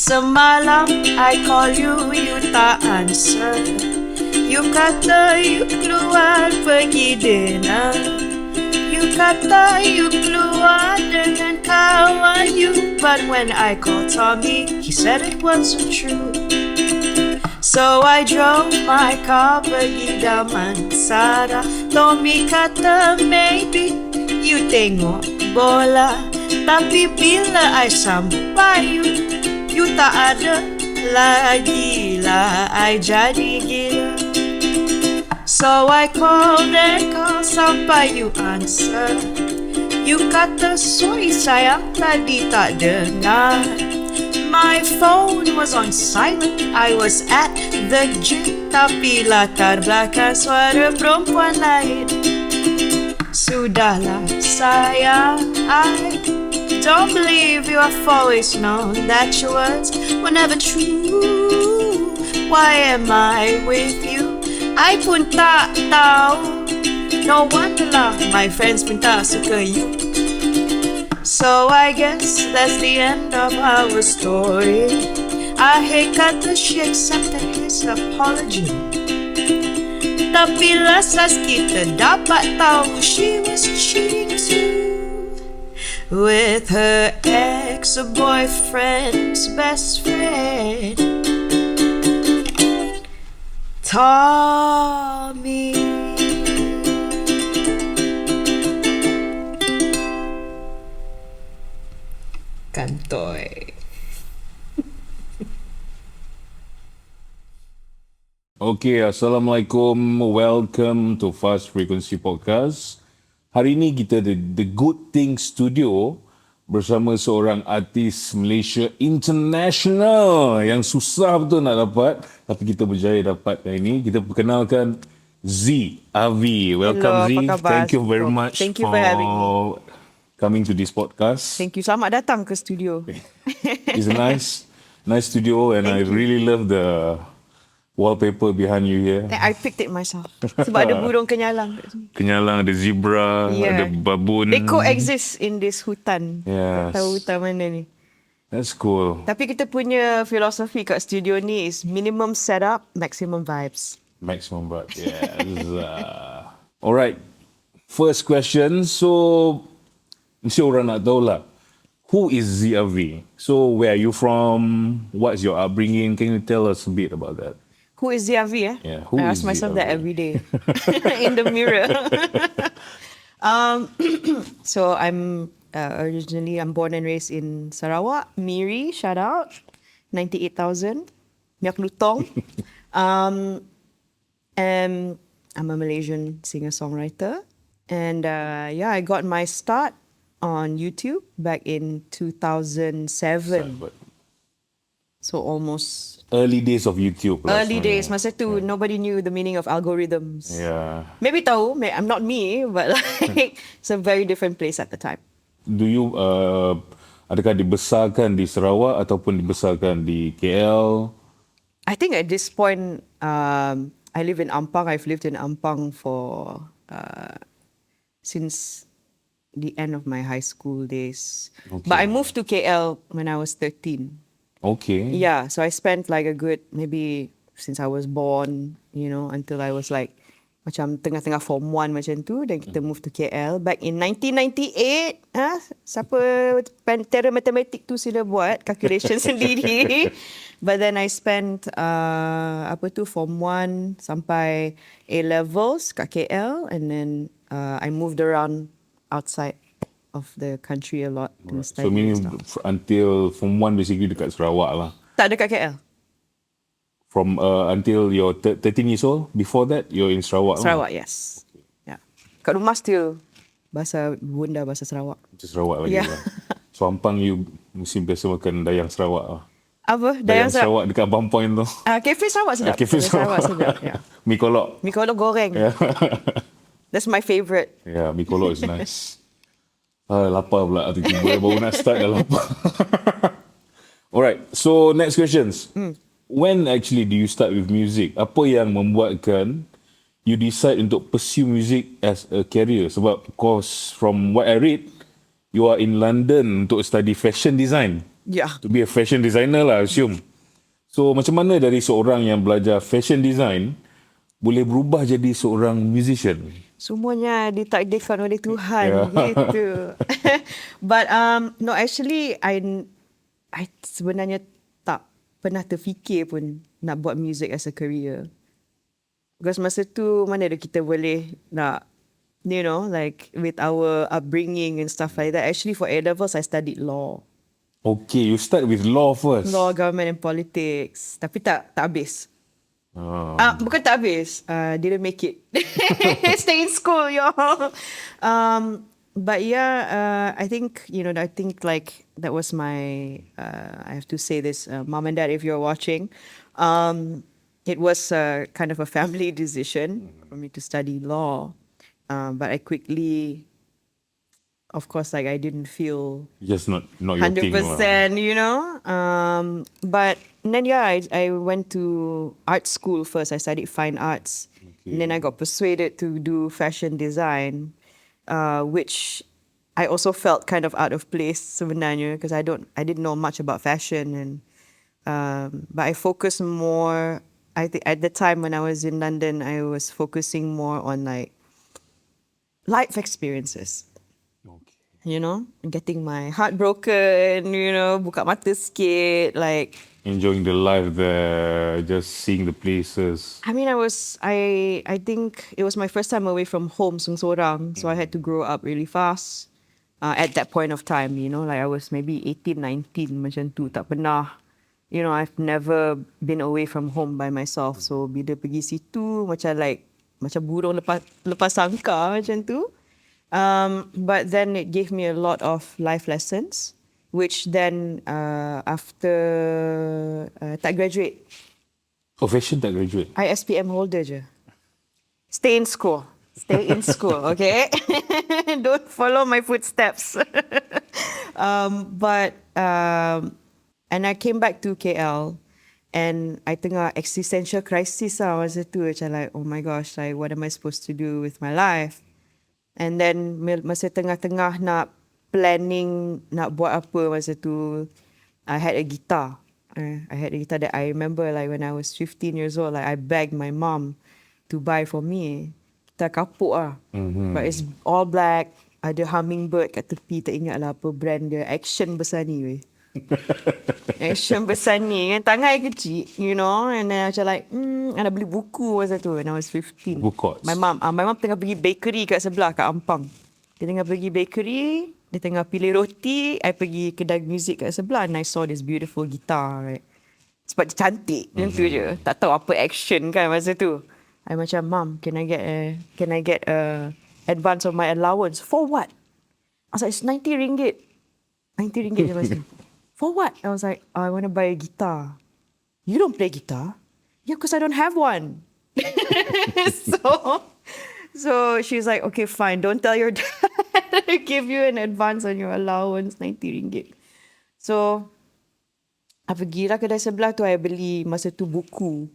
Semalam I call you, you tak answer. You kata you keluar pergi dinner. You kata you keluar dengan kawan you. But when I called Tommy, he said it wasn't true. So I drove my car pergi Damansara. Tommy kata maybe you tengok bola. Tapi bila I sampai you tak ada lagi lah. I jadi gila. So I called and called sampai you answer. You kata sorry sayang tadi tak dengar. My phone was on silent, I was at the gym. Tapi latar belakang suara perempuan lain. Sudahlah sayang, I don't believe you. I've always known that your words were never true. Why am I with you? I pun tak tahu. No wonder lah my friends pun tak suka you. So I guess that's the end of our story. I hate kata she accepted his apology. Tapi last kita dapat tahu she was cheating too with her ex-boyfriend's best friend, Tommy. Kantoy. Okay, Assalamualaikum. Welcome to Fast Frequency Podcast. Hari ini kita ada The Good Thing Studio bersama seorang artis Malaysia International yang susah betul nak dapat, tapi kita berjaya dapat hari ini. Kita perkenalkan Zee Avi. Welcome. Hello, Zee. apa khabar? Thank you very much Thank you for having me. coming to this podcast. Thank you. Selamat datang ke studio. It's a nice studio, and I really love the wallpaper behind you here. I picked it myself. Sebab ada burung kenyalang kat sini. Kenyalang, ada zebra, Yeah. ada babun. They coexist in this hutan. Yes. Tak tahu hutan mana ni. That's cool. Tapi kita punya filosofi kat studio ni is minimum setup, maximum vibes. Maximum but yes. Alright. First question. So, mesti orang nak tahu lah. Who is Zee Avi? So, where are you from? What's your upbringing? Can you tell us a bit about that? Who is Zee Avi? Yeah, who I is ask myself Zee that Avi? every day in the mirror. So I'm I'm born and raised in Sarawak. Miri, shout out, 98,000. Miak Lutong. And I'm a Malaysian singer-songwriter. And I got my start on YouTube back in 2007. So almost Early days of YouTube. lah early sebenarnya. days. Masa tu, nobody knew the meaning of algorithms. Yeah. Maybe tahu, I'm not me, but like it's a very different place at the time. Do you, adakah dibesarkan di Sarawak ataupun dibesarkan di KL? I think at this point, I live in Ampang. I've lived in Ampang for since the end of my high school days. Okay. But I moved to KL when I was 13. Okay. Yeah, so I spent like a good, maybe since I was born, until I was like, macam tengah-tengah form 1 macam tu, then kita move to KL. Back in 1998, siapa pentera matematik tu sila buat calculation sendiri. But then I spent, form 1 sampai A-levels kat KL, and then I moved around outside of the country a lot. To study So meaning and stuff. until Form 1 basically dekat Sarawak lah. Tak dekat KL. From until you're 13 years old, before that you're in Sarawak. Sarawak, yes. Yeah. Kat rumah still bahasa bunda, bahasa Sarawak. Lah. Sarawak lagi Yeah. lah. So Ampang you mesti biasa makan dayang Sarawak lah. Apa? Dayang Sarawak dekat Abang Point tu. Kafe Sarawak sedap. Kafe Sarawak. sedap. Yeah. Mi kolok. Mi kolok goreng. Yeah. That's my favourite. Yeah, mi kolok is nice. Lapar pula tiba-tiba baru nak start dah lapar. Alright, so next questions. When actually do you start with music? Apa yang membuatkan you decide untuk pursue music as a career? Sebab of course from what I read, you are in London untuk study fashion design. Yeah. To be a fashion designer lah, assume. So macam mana dari seorang yang belajar fashion design boleh berubah jadi seorang musician? Semuanya ditakdirkan oleh Tuhan Yeah. gitu. But no, actually I sebenarnya tak pernah terfikir pun nak buat music as a career. Because masa tu mana ada kita boleh nak, you know, like with our upbringing and stuff like that. Actually for A-levels I studied law. Okay, you start with law first. Law, government and politics. Tapi tak habis. Ah. Bukan tak habis. Didn't make it. Stay in school, yo. But yeah, I think, you know, I think like that was my, I have to say this, mom and dad, if you're watching, it was kind of a family decision for me to study law. But I quickly, of course, like I didn't feel Just not your thing lah. 100%, you know. But then yeah, I went to art school first. I studied fine arts, and then I got persuaded to do fashion design, which I also felt kind of out of place sebenarnya because I didn't know much about fashion, and but I focused more. I think at the time when I was in London, I was focusing more on like life experiences. Okay. You know, getting my heart broken, you know, buka mata sikit, like. Enjoying the life there, just seeing the places. I mean, I think it was my first time away from home, seorang, so I had to grow up really fast. At that point of time, you know, like I was maybe 18, 19, macam tu, tak pernah. You know, I've never been away from home by myself. So, bila pergi situ, macam burung lepas sangka, macam tu. But then it gave me a lot of life lessons, which then after tak graduate. Oh, fashion tak graduate? I SPM holder je. Stay in school. Stay in school, okay? Don't follow my footsteps. And I came back to KL and I tengah existential crisis lah masa tu. Macam like, oh my gosh, like what am I supposed to do with my life? And then masa tengah-tengah nak planning nak buat apa masa tu, I had a guitar. I had a guitar that I remember like when I was 15 years old, like I begged my mom to buy for me. Gitar kapuk lah. But it's all black. Ada hummingbird kat tepi, tak ingat lah apa brand dia. Action besar ni weh. Action besar ni kan, tangan I kecil, you know. And then macam like I nak beli buku masa tu when I was 15. Buku. My mom tengah pergi bakery kat sebelah, kat Ampang. Dia tengah pergi bakery, dia tengah pilih roti, I pergi kedai muzik kat sebelah and I saw this beautiful guitar, right? Sebab dia cantik, macam tu je. Tak tahu apa action kan masa tu. I macam, Mom, can I get a advance of my allowance? For what? I was like, it's 90 ringgit. 90 ringgit je masa tu. For what? I was like, I want to buy a guitar. You don't play guitar? Yeah, because I don't have one. So she's like, okay, fine. Don't tell your dad. I give you an advance on your allowance, 90 ringgit. So, I pergilah kedai sebelah tu, I beli masa tu buku.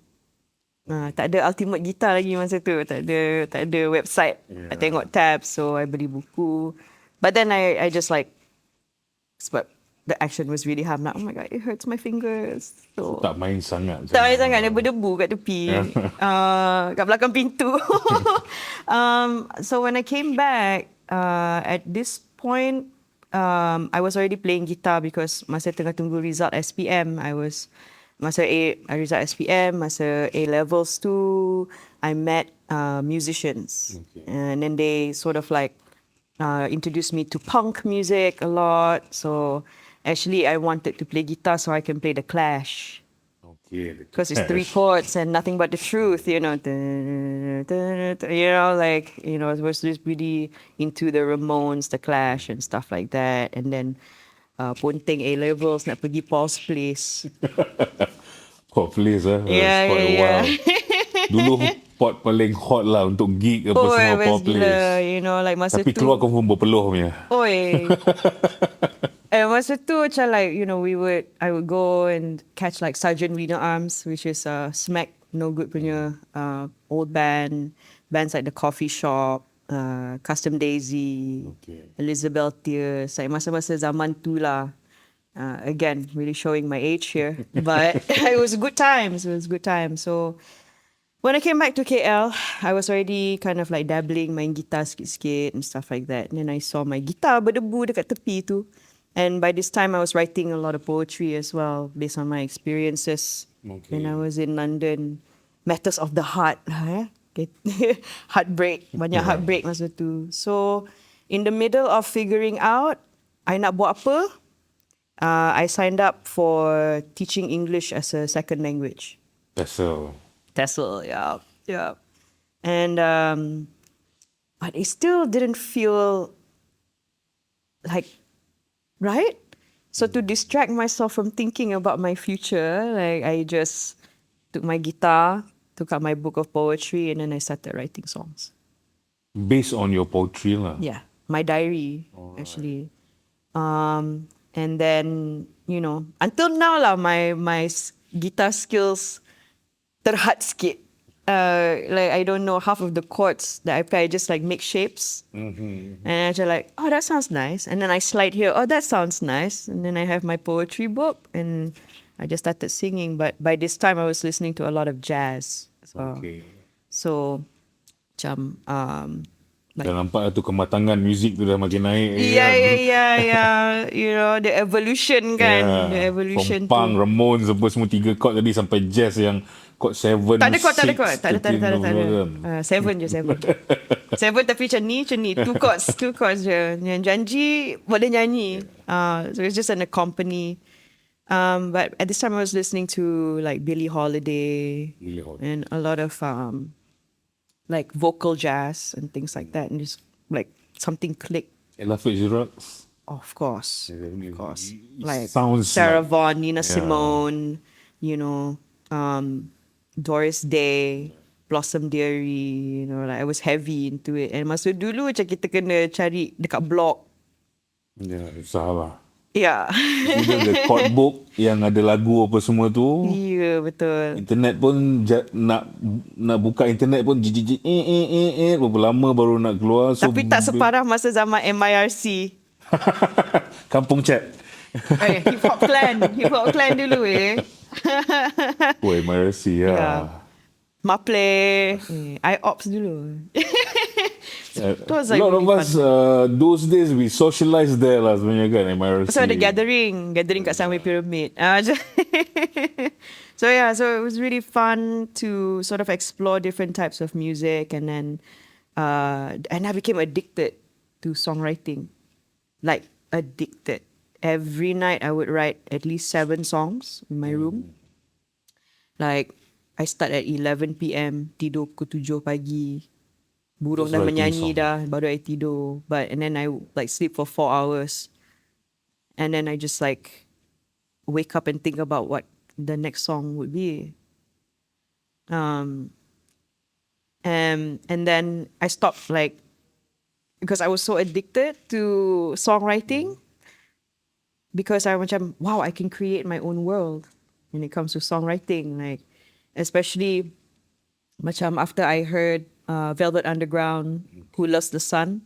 Tak ada ultimate guitar lagi masa tu. Tak ada website. Yeah. I tengok tabs, so I beli buku. But then I just like, sebab the action was really hard. Like, oh my God, it hurts my fingers. So, tak main sangat. Tak main sangat. Dia berdebu kat tepi. Kat belakang pintu. So when I came back, at this point, I was already playing guitar because masa tengah tunggu result SPM, masa result SPM, masa A-levels tu, I met musicians. Okay. And then they sort of like introduced me to punk music a lot. So actually, I wanted to play guitar so I can play the Clash. Okay. Because it's 3 chords and nothing but the truth, you know. You know, like, you know, I was just really into the Ramones, the Clash and stuff like that. And then, Ponteng A-levels, nak pergi Paul's Place. Paul's Place lah. Yeah, quite a while. Dulu pot paling hot lah untuk gig apa semua Paul's Place. Gila, you know, like masa tapi tu. Tapi keluar confirm berpeluh punya. Oi. Masa tu macam like, you know, I would go and catch like Sergeant Rena Arms, which is smack no good punya old bands like the Coffee Shop, Custom Daisy, okay. Elizabeth Tears, like masa-masa zaman tu lah. Again, really showing my age here, but it was good times. It was good times. So when I came back to KL, I was already kind of like dabbling, main gitar sikit-sikit and stuff like that. And then I saw my gitar berdebu dekat tepi tu. And by this time, I was writing a lot of poetry as well, based on my experiences when I was in London. Matters of the heart. Heartbreak. Banyak heartbreak masa tu. So, in the middle of figuring out, I nak buat apa, I signed up for teaching English as a second language. TESOL, yeah, yeah. And but it still didn't feel like right. So to distract myself from thinking about my future, like I just took my guitar, took out my book of poetry, and then I started writing songs. Based on your poetry lah. Yeah, my diary actually. And then until now lah, my guitar skills terhad sikit. Like I don't know half of the chords that I play. I just like make shapes, and I just like, oh, that sounds nice. And then I slide here, oh, that sounds nice. And then I have my poetry book, and I just started singing. But by this time, I was listening to a lot of jazz as well. Okay. So, macam Dah nampak tu kematangan muzik tu dah makin naik. yeah. The evolution kan, the evolution. From punk, Ramones, semua 3 chord tadi sampai jazz yang chord 7, Tak ada chord. 6, Tak ada. 7 je. 7 tapi macam ni. Two chords je. Yang janji boleh nyanyi. So it's just an accompany. But at this time I was listening to like Billie Holiday and a lot of like vocal jazz and things like that, and just like something clicked. Ella Fitzgerald. Of course. Like Sounds Sarah like, Vaughan, Nina Simone, Doris Day, Blossom Dearie, like I was heavy into it. And masa dulu macam kita kena cari dekat blog. Ya, salah. Ya. Kemudian the chord book yang ada lagu apa semua tu. Ya, betul. Internet pun nak buka internet pun berapa lama baru nak keluar. Tapi tak separah masa zaman MIRC. Kampung chat. Hip hop clan dulu MRC ya. Maple, IOPS dulu. A lot of us those days we socialized there lah sebenarnya kan, MRC. So ada gathering kat Sunway Pyramid. So it was really fun to sort of explore different types of music, and then and I became addicted to songwriting. Like addicted. Every night I would write at least 7 songs in my room. Like I start at 11 PM, tidur pukul 7 pagi. Burung dah menyanyi dah, baru I tidur. And then I like sleep for 4 hours. And then I just like wake up and think about what the next song would be. And then I stopped because I was so addicted to songwriting, because I macam, wow, I can create my own world when it comes to songwriting. Like, especially macam after I heard Velvet Underground, Who Loves the Sun,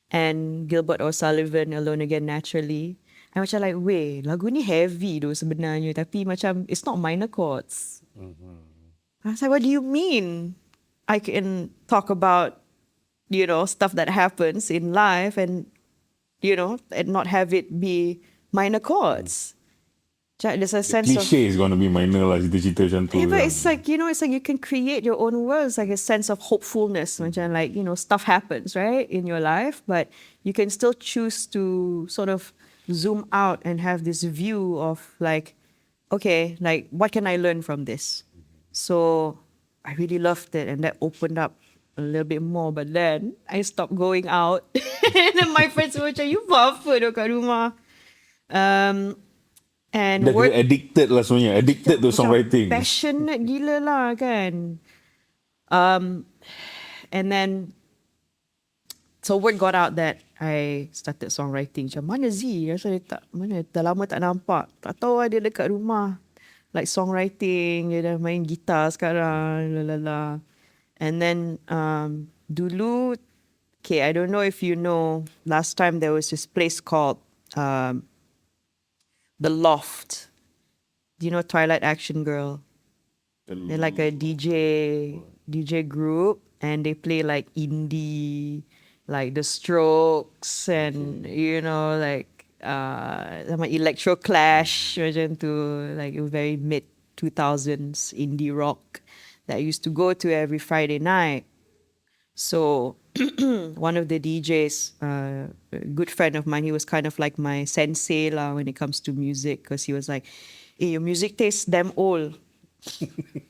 and Gilbert O'Sullivan, Alone Again Naturally, I macam like, weh, lagu ni heavy tu sebenarnya, tapi macam it's not minor chords. I was like, what do you mean? I can talk about, stuff that happens in life and not have it be minor chords. There's a sense of cliche is going to be minor lah, cerita-cerita macam tu. Yeah, but it's like, it's like you can create your own world. It's like a sense of hopefulness. Macam like, stuff happens, right, in your life, but you can still choose to sort of zoom out and have this view of like, okay, like what can I learn from this? So I really loved it, and that opened up a little bit more. But then I stopped going out. And then my friends were macam, you buat apa kat rumah? And dah kira addicted lah sebenarnya. Addicted to songwriting. Passionate gila lah kan. And then so word got out that I started songwriting. Macam mana Zee? Rasa dia dah lama tak nampak. Tak tahu ada dekat rumah. Like songwriting, dia dah main gitar sekarang. Lalala. And then dulu, okay, I don't know if you know, last time there was this place called The Loft. Do you know Twilight Action Girl? They're like a DJ group, and they play like indie, like The Strokes, and like sama Electro Clash macam tu, like very mid 2000s indie rock that I used to go to every Friday night. So one of the DJs, a good friend of mine, he was kind of like my sensei lah when it comes to music, because he was like, "Hey, your music tastes damn old."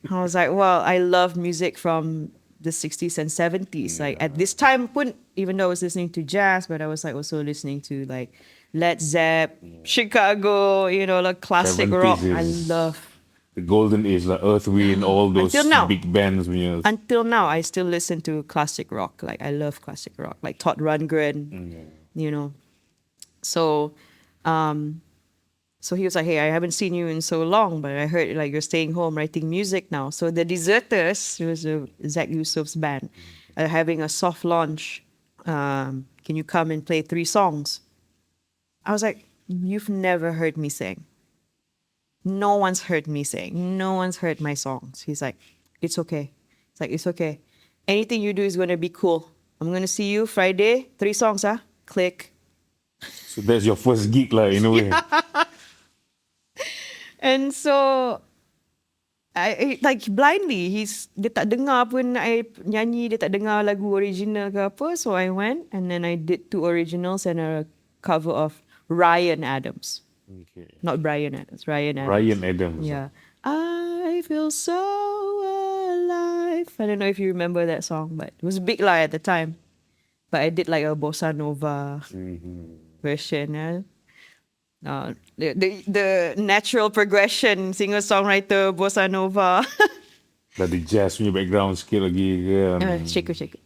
I was like, well, I love music from the 60s and 70s. Like at this time, even though I was listening to jazz, but I was like also listening to like Led Zepp, Chicago, like classic 70s rock. I is love. the golden age, like Earth, Wind, all those Until now. big bands. Punya. Until now, I still listen to classic rock. Like I love classic rock, like Todd Rundgren, So, so he was like, "Hey, I haven't seen you in so long, but I heard like you're staying home writing music now." So the Deserters, it was Zach Yusuf's band, are having a soft launch. Can you come and play 3 songs? I was like, "You've never heard me sing. No one's heard me sing. No one's heard my songs." He's like, "It's okay." It's like, "It's okay. Anything you do is going to be cool. I'm going to see you Friday. 3 songs, huh? Click." So that's your first gig lah, in a way. And so, I like blindly, dia tak dengar pun I nyanyi, dia tak dengar lagu original ke apa. So I went and then I did 2 originals and a cover of Ryan Adams. Okay. Not Brian Adams, Ryan Adams. Ryan Adams. Yeah. I feel so alive. I don't know if you remember that song, but it was big lah at the time. But I did like a bossa nova version. Yeah. The natural progression, singer-songwriter, bossa nova. Dari jazz punya background sikit lagi kan. Shake it.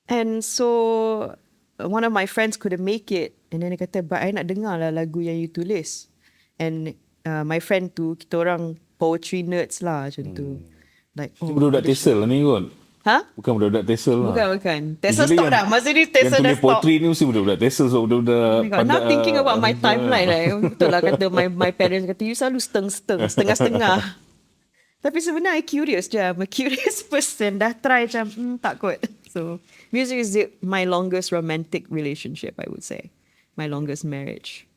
And so one of my friends couldn't make it, and then dia kata, "But I nak dengar lah lagu yang you tulis." And my friend tu, kita orang poetry nerds lah macam tu. Like, Budak-budak Tesel lah ni kot. Ha? Bukan budak-budak Tesel lah. Bukan. Tesla Usually stop dah. Masa ni Tesla Yang dah tulis stop. poetry ni mesti budak-budak Tesel. So budak-budak Oh my God, now thinking about my timeline lah. Betul lah kata my parents kata, "You selalu setengah-setengah." Tapi sebenarnya I curious je. I'm a curious person. Dah try macam, tak kot. So music is my longest romantic relationship, I would say. My longest marriage.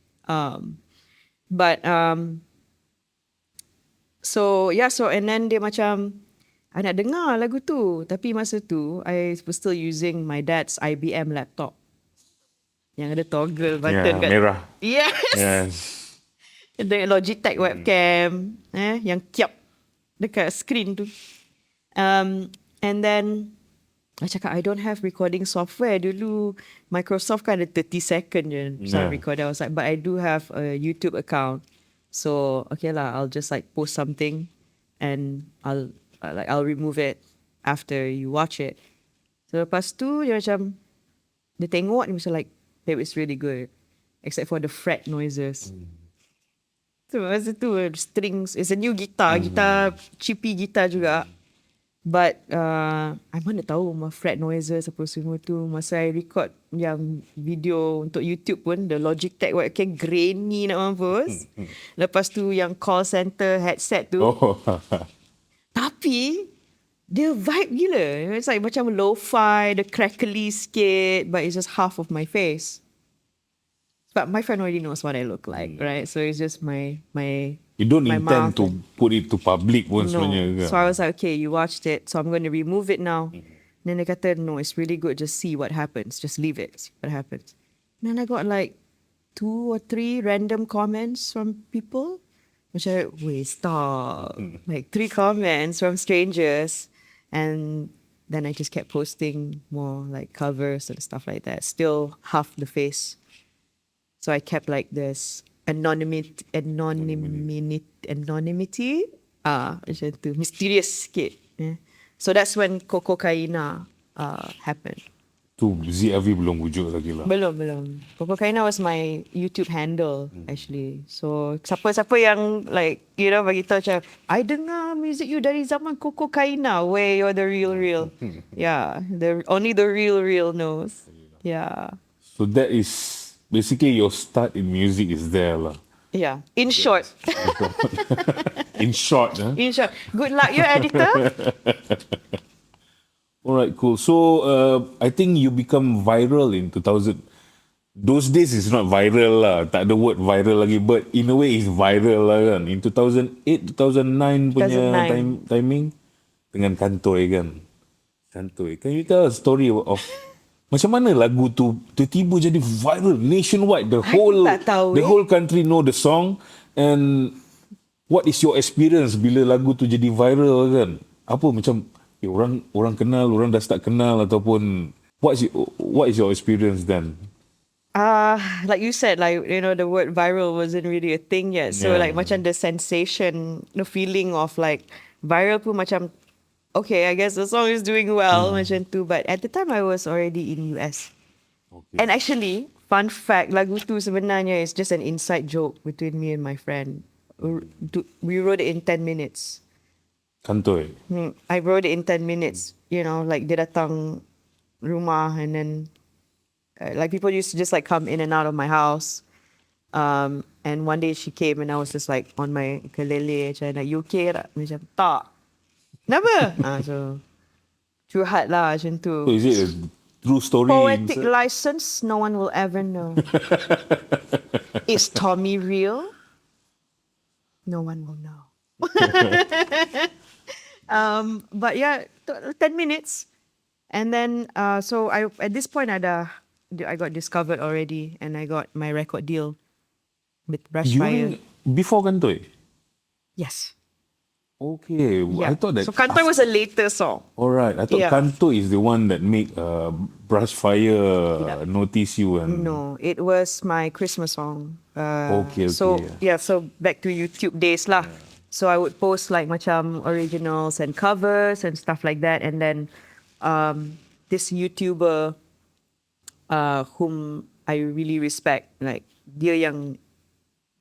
So and then dia macam, I nak dengar lagu tu. Tapi masa tu, I was still using my dad's IBM laptop. Yang ada toggle button kat. merah. Yes. The Logitech webcam. Yang kiap dekat screen tu. And then, I cakap, I don't have recording software. Dulu, Microsoft kan ada 30 second je record. I was like, but I do have a YouTube account. So, okay lah, I'll just like post something and I'll remove it after you watch it. So, lepas tu, dia macam, dia tengok, dia macam like, babe, it's really good. Except for the fret noises. So, masa tu, strings, it's a new guitar, chippy guitar juga. But I mana tahu fret noises apa semua tu. Masa I record yang video untuk YouTube pun, the Logitech webcam grainy nak mampus. Lepas tu yang call center headset tu. Tapi dia vibe gila. It's like macam lo-fi, the crackly sikit, but it's just half of my face. But my friend already knows what I look like, right? So it's just my You don't my intend mouth to put it to public pun sebenarnya ke? So I was like, okay, you watched it, so I'm going to remove it now. Then dia kata, no, it's really good. Just see what happens. Just leave it. See what happens. And then I got like 2 or 3 random comments from people. Macam, wait, stop. Like 3 comments from strangers. And then I just kept posting more like covers and stuff like that. Still half the face. So I kept like this anonymity, macam tu, mysterious sikit. So that's when Coco Kaina happened. Tu Zee Avi belum wujud lagi lah. Belum. Coco Kaina was my YouTube handle actually. So siapa-siapa yang like, bagi tahu macam, I dengar music you dari zaman Coco Kaina, where you're the real. Yeah, only the real knows. Yeah. So that is basically your start in music is there lah. Yeah. In short. In short, huh? In short. Good luck, your editor. All right, cool. So I think you become viral in 2000. Those days is not viral lah. Tak ada word viral lagi. But in a way it's viral lah kan. In 2008, 2009 punya 2009. timing. Dengan Kantoi kan. Kantoi. Can you tell a story of macam mana lagu tu tiba-tiba jadi viral nationwide? tak tahu, The whole country know the song. And what is your experience bila lagu tu jadi viral kan? Apa macam orang kenal, orang dah start kenal ataupun what is your experience then? Like you said, like, you know, the word viral wasn't really a thing yet. So Yeah. like macam the sensation, the feeling of like viral pun macam, okay, I guess the song is doing well, macam tu. But at the time I was already in US. Okay. And actually, fun fact, lagu tu sebenarnya is just an inside joke between me and my friend. We wrote it in 10 minutes. Kantoi. I wrote it in 10 minutes. You know, like dia datang rumah and then like people used to just like come in and out of my house. And one day she came and I was just like on my ukulele macam like, you okay tak? Macam tak. Kenapa? So curhat lah macam tu. So is it a true story? Poetic license, no one will ever know. Is Tommy real? No one will know. But yeah, 10 minutes. And then, so at this point, I got discovered already and I got my record deal with Brushfire. Before Kantoi? Yes. Okay. Yeah. I thought that... So Kantoi was a later song. Alright. I thought Yeah. Kantoi is the one that make Brushfire notice you. And No, it was my Christmas song. Okay, So yeah. yeah, so back to YouTube days lah. So I would post like macam originals and covers and stuff like that. And then this YouTuber whom I really respect, like dia yang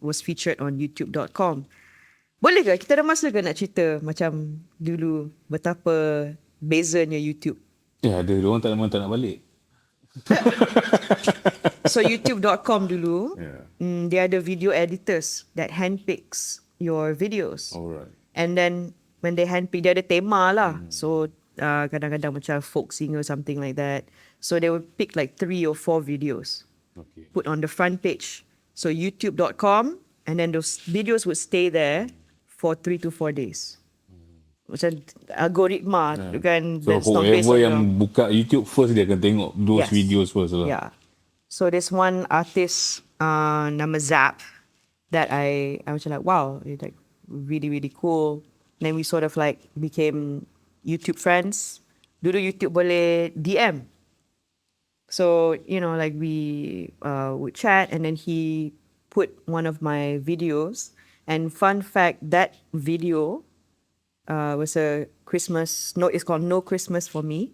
was featured on YouTube.com. Boleh ke kita ada masa ke nak cerita macam dulu betapa bezanya YouTube? Ya, ada orang tak nak balik. So YouTube.com dulu, Yeah. dia ada video editors that handpicks your videos. Alright. And then when they handpick, dia ada tema lah. So kadang-kadang macam folk singer, something like that. So they would pick like 3 or 4 videos, Okay. put on the front page. So YouTube.com, and then those videos would stay there for 3 to 4 days. Macam algoritma kan. So that's not based whoever on yang buka YouTube first, dia akan tengok those Yes. videos first lah. Yeah. So there's one artist nama Zap that I was like, wow, it's like really, really cool. Then we sort of like became YouTube friends. Dulu YouTube boleh DM. So, you know, like we would chat and then he put one of my videos. And fun fact, that video was a Christmas, it's called No Christmas for Me.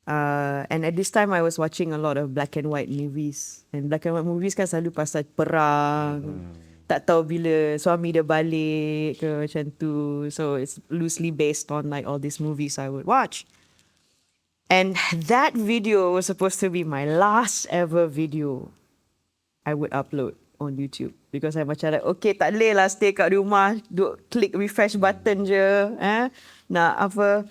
And at this time, I was watching a lot of black and white movies. And black and white movies kan selalu pasal perang. Tak tahu bila suami dia balik ke macam tu. So it's loosely based on like all these movies I would watch. And that video was supposed to be my last ever video I would upload on YouTube. Because I macam like, okay, tak boleh lah stay kat rumah, click refresh button je. Nak apa,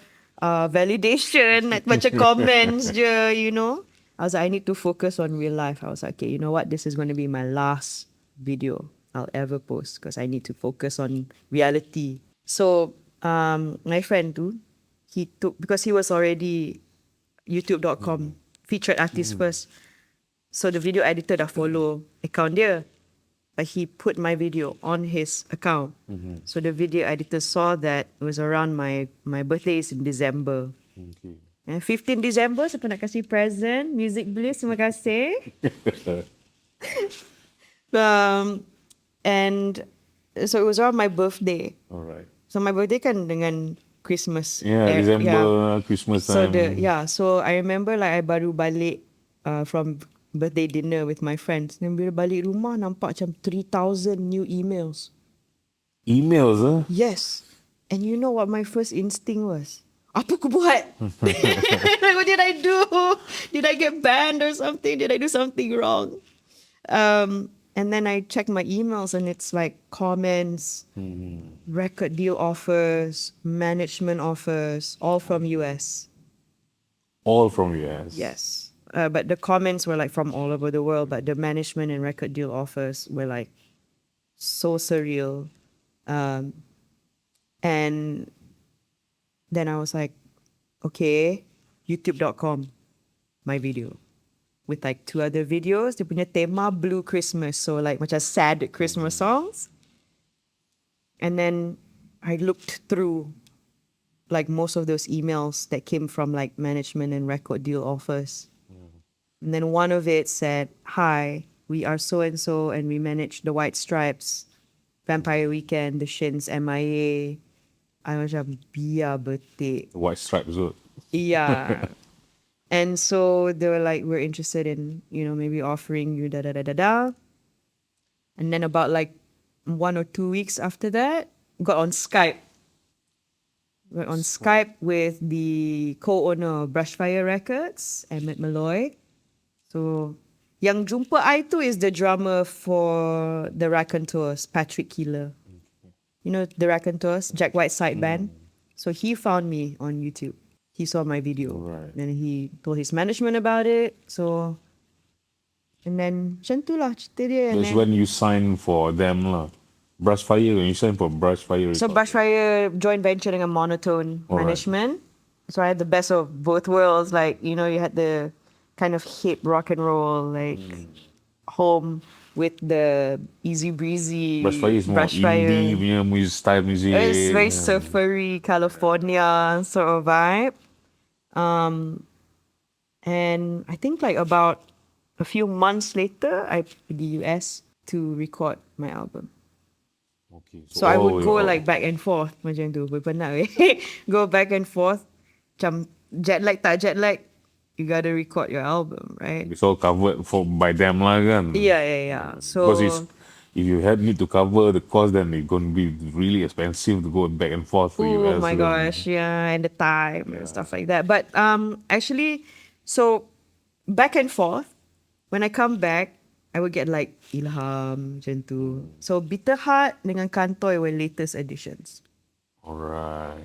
validation, nak baca comments je, you know. I was like, I need to focus on real life. I was like, okay, you know what? This is going to be my last video I'll ever post because I need to focus on reality. So, my friend too, he took, because he was already YouTube.com featured artist first. So the video editor dah follow account dia. But he put my video on his account. So the video editor saw that it was around my birthday is in December. Okay. And 15 December, siapa nak kasih present? Music Bliss, terima kasih. And so it was around my birthday. Alright. So my birthday kan dengan Christmas. Yeah, December, Christmas So time. so I remember like I baru balik from birthday dinner with my friends. Dan bila balik rumah nampak macam 3,000 new emails. Emails, huh? Yes. And you know what my first instinct was? apa aku buat? Like, what did I do? Did I get banned or something? Did I do something wrong? And then I check my emails and it's like comments, record deal offers, management offers, all from US. All from US. Yes. But the comments were like from all over the world, but the management and record deal offers were like so surreal. And then I was like, okay, youtube.com, my video. With like 2 other videos. Dia punya tema Blue Christmas. So like macam sad Christmas songs. And then I looked through like most of those emails that came from like management and record deal offers. And then one of it said, hi, we are so-and-so and we manage the White Stripes, Vampire Weekend, the Shins, MIA. I macam, biar betik. White Stripes. Yeah. And so they were like, we're interested in, maybe offering you da-da-da-da-da. And then about like 1 or 2 weeks after that, got on Skype. We're on Skype with the co-owner of Brushfire Records, Emmett Malloy. So, yang jumpa I tu is the drummer for the Raconteurs, Patrick Keeler. You know the Raconteurs, Jack Whiteside band? So he found me on YouTube. He saw my video. Right. And he told his management about it. So, and then macam tu lah cerita dia. That's when you sign for them lah. Brushfire, when you sign for Brushfire. So Brushfire joint venture dengan Monotone Management. So I had the best of both worlds. Like, you had the kind of hip rock and roll, like home with the easy breezy. Brushfire is more indie punya music, style music. It's very surfery, California sort of vibe. And I think like about a few months later, I went to the US to record my album. Okay. So I would go like back and forth macam tu. Penat weh. Go back and forth. Macam jet lag tak jet lag, you gotta record your album, right? It's all covered by them lah kan. Yeah. So because if you need to cover the cost, then it's going to be really expensive to go back and forth for you. Oh my gosh, yeah, and the time and stuff like that. But actually, so back and forth, when I come back, I would get like Ilham, macam tu. So Bitter Heart dengan Kantoy were latest editions. Alright.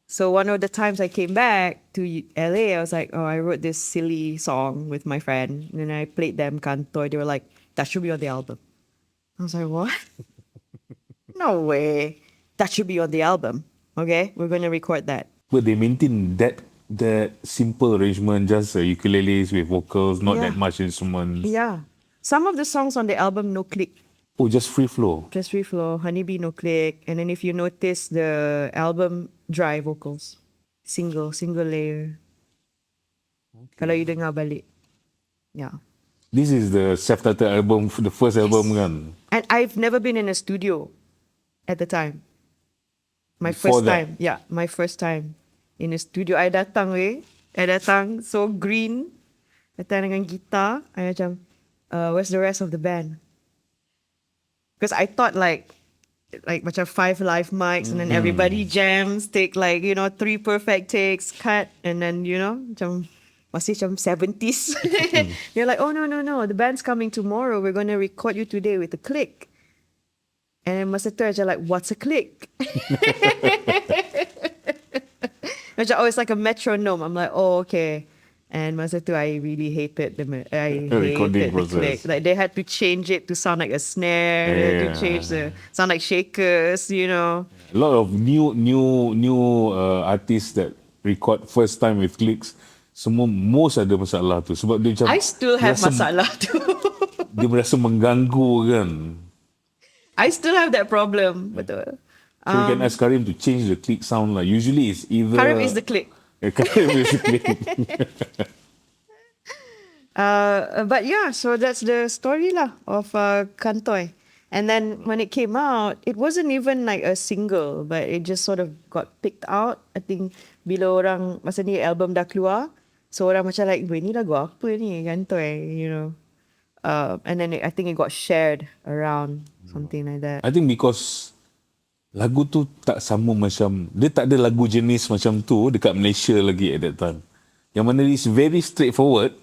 So one of the times I came back to LA, I was like, oh, I wrote this silly song with my friend. And then I played them Kantoy. They were like, that should be on the album. I was like, what? No way. That should be on the album. Okay, we're going to record that. But they maintain that simple arrangement, just ukuleles with vocals, not that much instruments. Yeah. Some of the songs on the album, no click. Oh, just free flow. Just free flow. Honeybee, no click. And then if you notice the album, dry vocals. Single layer. Okay. Kalau you dengar balik. Yeah. This is the self-titled album, the first album kan? And I've never been in a studio at the time. My Before first that. time. Yeah, my first time in a studio. I datang so green. Datang dengan gitar. I macam, where's the rest of the band? Because I thought like macam 5 live mics and then everybody jams, take like, 3 perfect takes, cut, and then, macam masih macam 70s. You're like, oh, no, the band's coming tomorrow. We're going to record you today with a click. And then masa tu macam like, what's a click? Macam, oh, it's like a metronome. I'm like, oh, okay. And masa tu I really hated the recording process. click. Like they had to change it to sound like a snare. They had to change sound like shakers, A lot of new artists that record first time with clicks, most ada masalah tu. Sebab dia macam I still have masalah tu. Dia merasa mengganggu kan. I still have that problem. Betul. So you can ask Karim to change the click sound lah. Usually it's either Karim is the click. Karim is the click. But yeah, so that's the story lah of Kantoy. And then when it came out, it wasn't even like a single, but it just sort of got picked out. I think bila orang, masa ni album dah keluar, so orang macam like, ni lagu apa ni, Kantoy, And then I think it got shared around, something like that. I think because lagu tu tak sama macam, dia tak ada lagu jenis macam tu dekat Malaysia lagi at that time. Yang mana it's very straightforward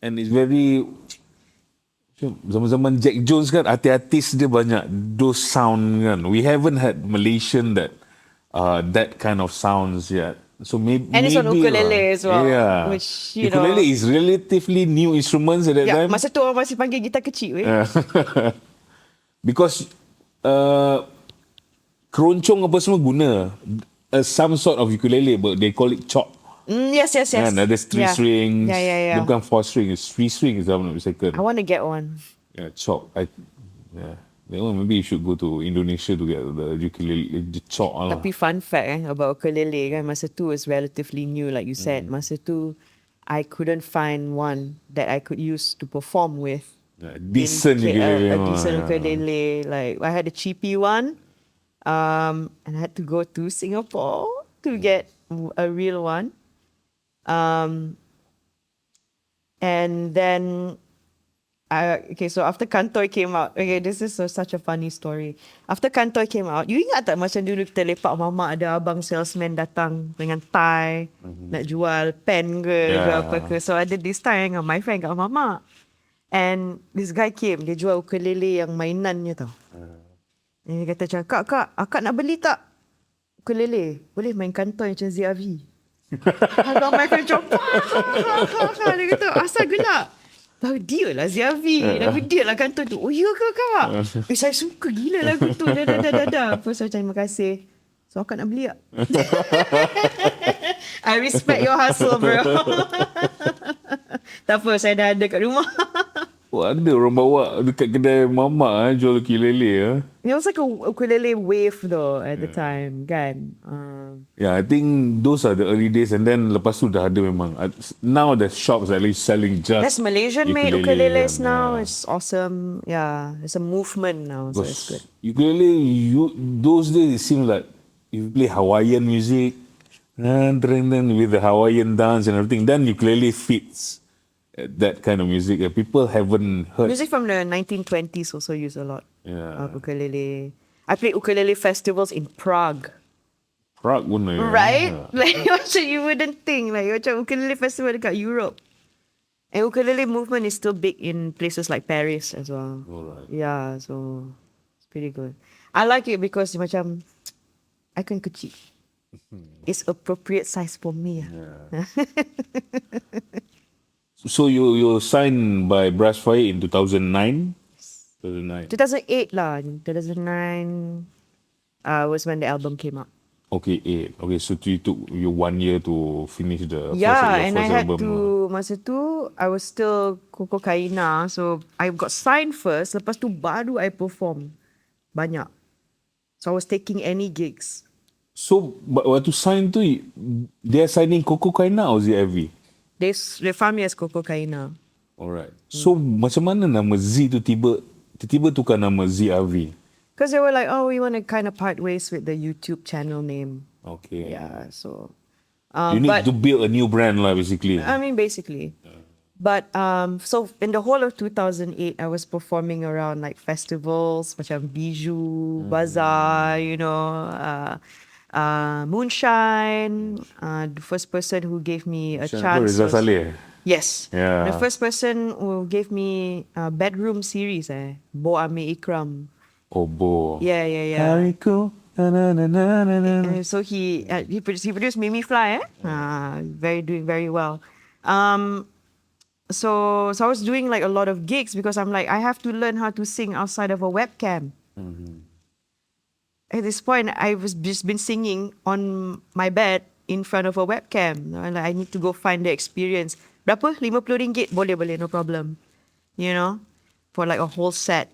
and it's very, zaman-zaman Jack Jones kan, artis-artis dia banyak those sound kan. We haven't had Malaysian that kind of sounds yet. So maybe, And it's on ukulele as well. Yeah. Which, you Ukulele know. is relatively new instruments at that Ya, time. masa tu orang masih panggil gitar kecil weh. Because keroncong apa semua guna some sort of ukulele, but they call it chop. Yes. And ada three strings. Yeah. Dia bukan 4 strings, it's 3 strings if I'm not mistaken. I want to get one. Yeah, chop. That one, maybe you should go to Indonesia to get the ukulele, the chop lah. Tapi fun fact about ukulele kan, masa tu was relatively new like you said. Masa tu I couldn't find one that I could use to perform with. Decent in KL, ukulele. a decent ukulele. Like I had a cheapy one, and I had to go to Singapore to get a real one. And then so after Kantoy came out, this is such a funny story. After Kantoy came out, you ingat tak macam dulu kita lepak mama ada abang salesman datang dengan tie, nak jual pen ke apa ke. So ada this time dengan my friend kat mama. And this guy came, dia jual ukulele yang mainannya tau. And dia kata macam, Kak, akak nak beli tak ukulele? Boleh main Kantoy macam Zee Avi. Abang my friend macam, dia kata, asal gelak? Lagu dia lah Zee Avi. Lagu dia lah Kantoy tu. Oh ya ke kak? Saya suka gila lagu tu. Dah. First saya terima kasih. So akak nak beli tak? I respect your hustle bro. Tak apa, saya dah ada kat rumah. Oh, ada orang bawa dekat kedai mamak jual ukulele. It was like a ukulele wave though at the time kan. Yeah, I think those are the early days, and then lepas tu dah ada memang. Now the shops are at least selling just That's Malaysian made ukuleles kan. now. It's awesome. Yeah, it's a movement now, so it's good. Ukulele, those days it seems like if you play Hawaiian music, and then with the Hawaiian dance and everything, then ukulele fits that kind of music. People haven't heard. Music from the 1920s also use a lot Yeah. of ukulele. I played ukulele festivals in Prague. Prague pun ya. Right? Like macam you wouldn't think like macam ukulele festival dekat Europe. And ukulele movement is still big in places like Paris as well. Alright. Yeah, so it's pretty good. I like it because macam I can kecil. It's appropriate size for me. Yeah. So you signed by Brass Fire in 2009? 2009. 2008 lah. 2009 was when the album came out. Okay, 8. Okay, so you took you 1 year to finish the Yeah, first and I had album. to, masa tu, I was still Koko Kaina. So, I got signed first. Lepas tu, baru I perform. Banyak. So, I was taking any gigs. So, waktu sign tu, they are signing Coco Kaina or Zee Avi? They found me as Koko Kaina. Alright. So, macam mana nama Z tu tiba tukar nama Zee Avi? Because they were like, oh, we want to kind of part ways with the YouTube channel name. Okay. Yeah, so... You need to build a new brand lah, basically. I mean, basically. But so in the whole of 2008, I was performing around like festivals, macam Bijou, Bazaar, you know, Moonshine. The first person who gave me a chance Rizal was, Saleh. yes, Yeah. the first person who gave me a bedroom series, Bo Ame Ikram. Oh, Bo. Yeah. Hariko. Na, na, na, na, na, na. So he produced Mimi Fly, doing very well. So I was doing like a lot of gigs because I'm like, I have to learn how to sing outside of a webcam. At this point, I was just been singing on my bed in front of a webcam. And I need to go find the experience. Berapa? RM50? Boleh, no problem. You know, for like a whole set,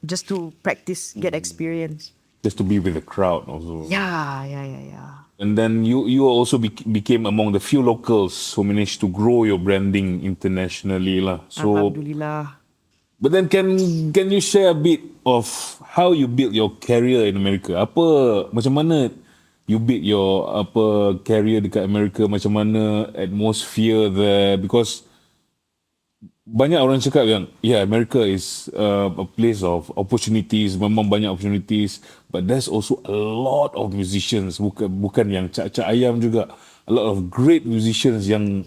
just to practice, get experience. Just to be with the crowd also. Yeah. And then you also became among the few locals who managed to grow your branding internationally lah. So, Alhamdulillah. but then can you share a bit of how you built your career in America? Macam mana you build your career dekat America? Macam mana atmosphere there? Because banyak orang cakap yang America is a place of opportunities, memang banyak opportunities, but there's also a lot of musicians, bukan yang cak-cak ayam juga, a lot of great musicians yang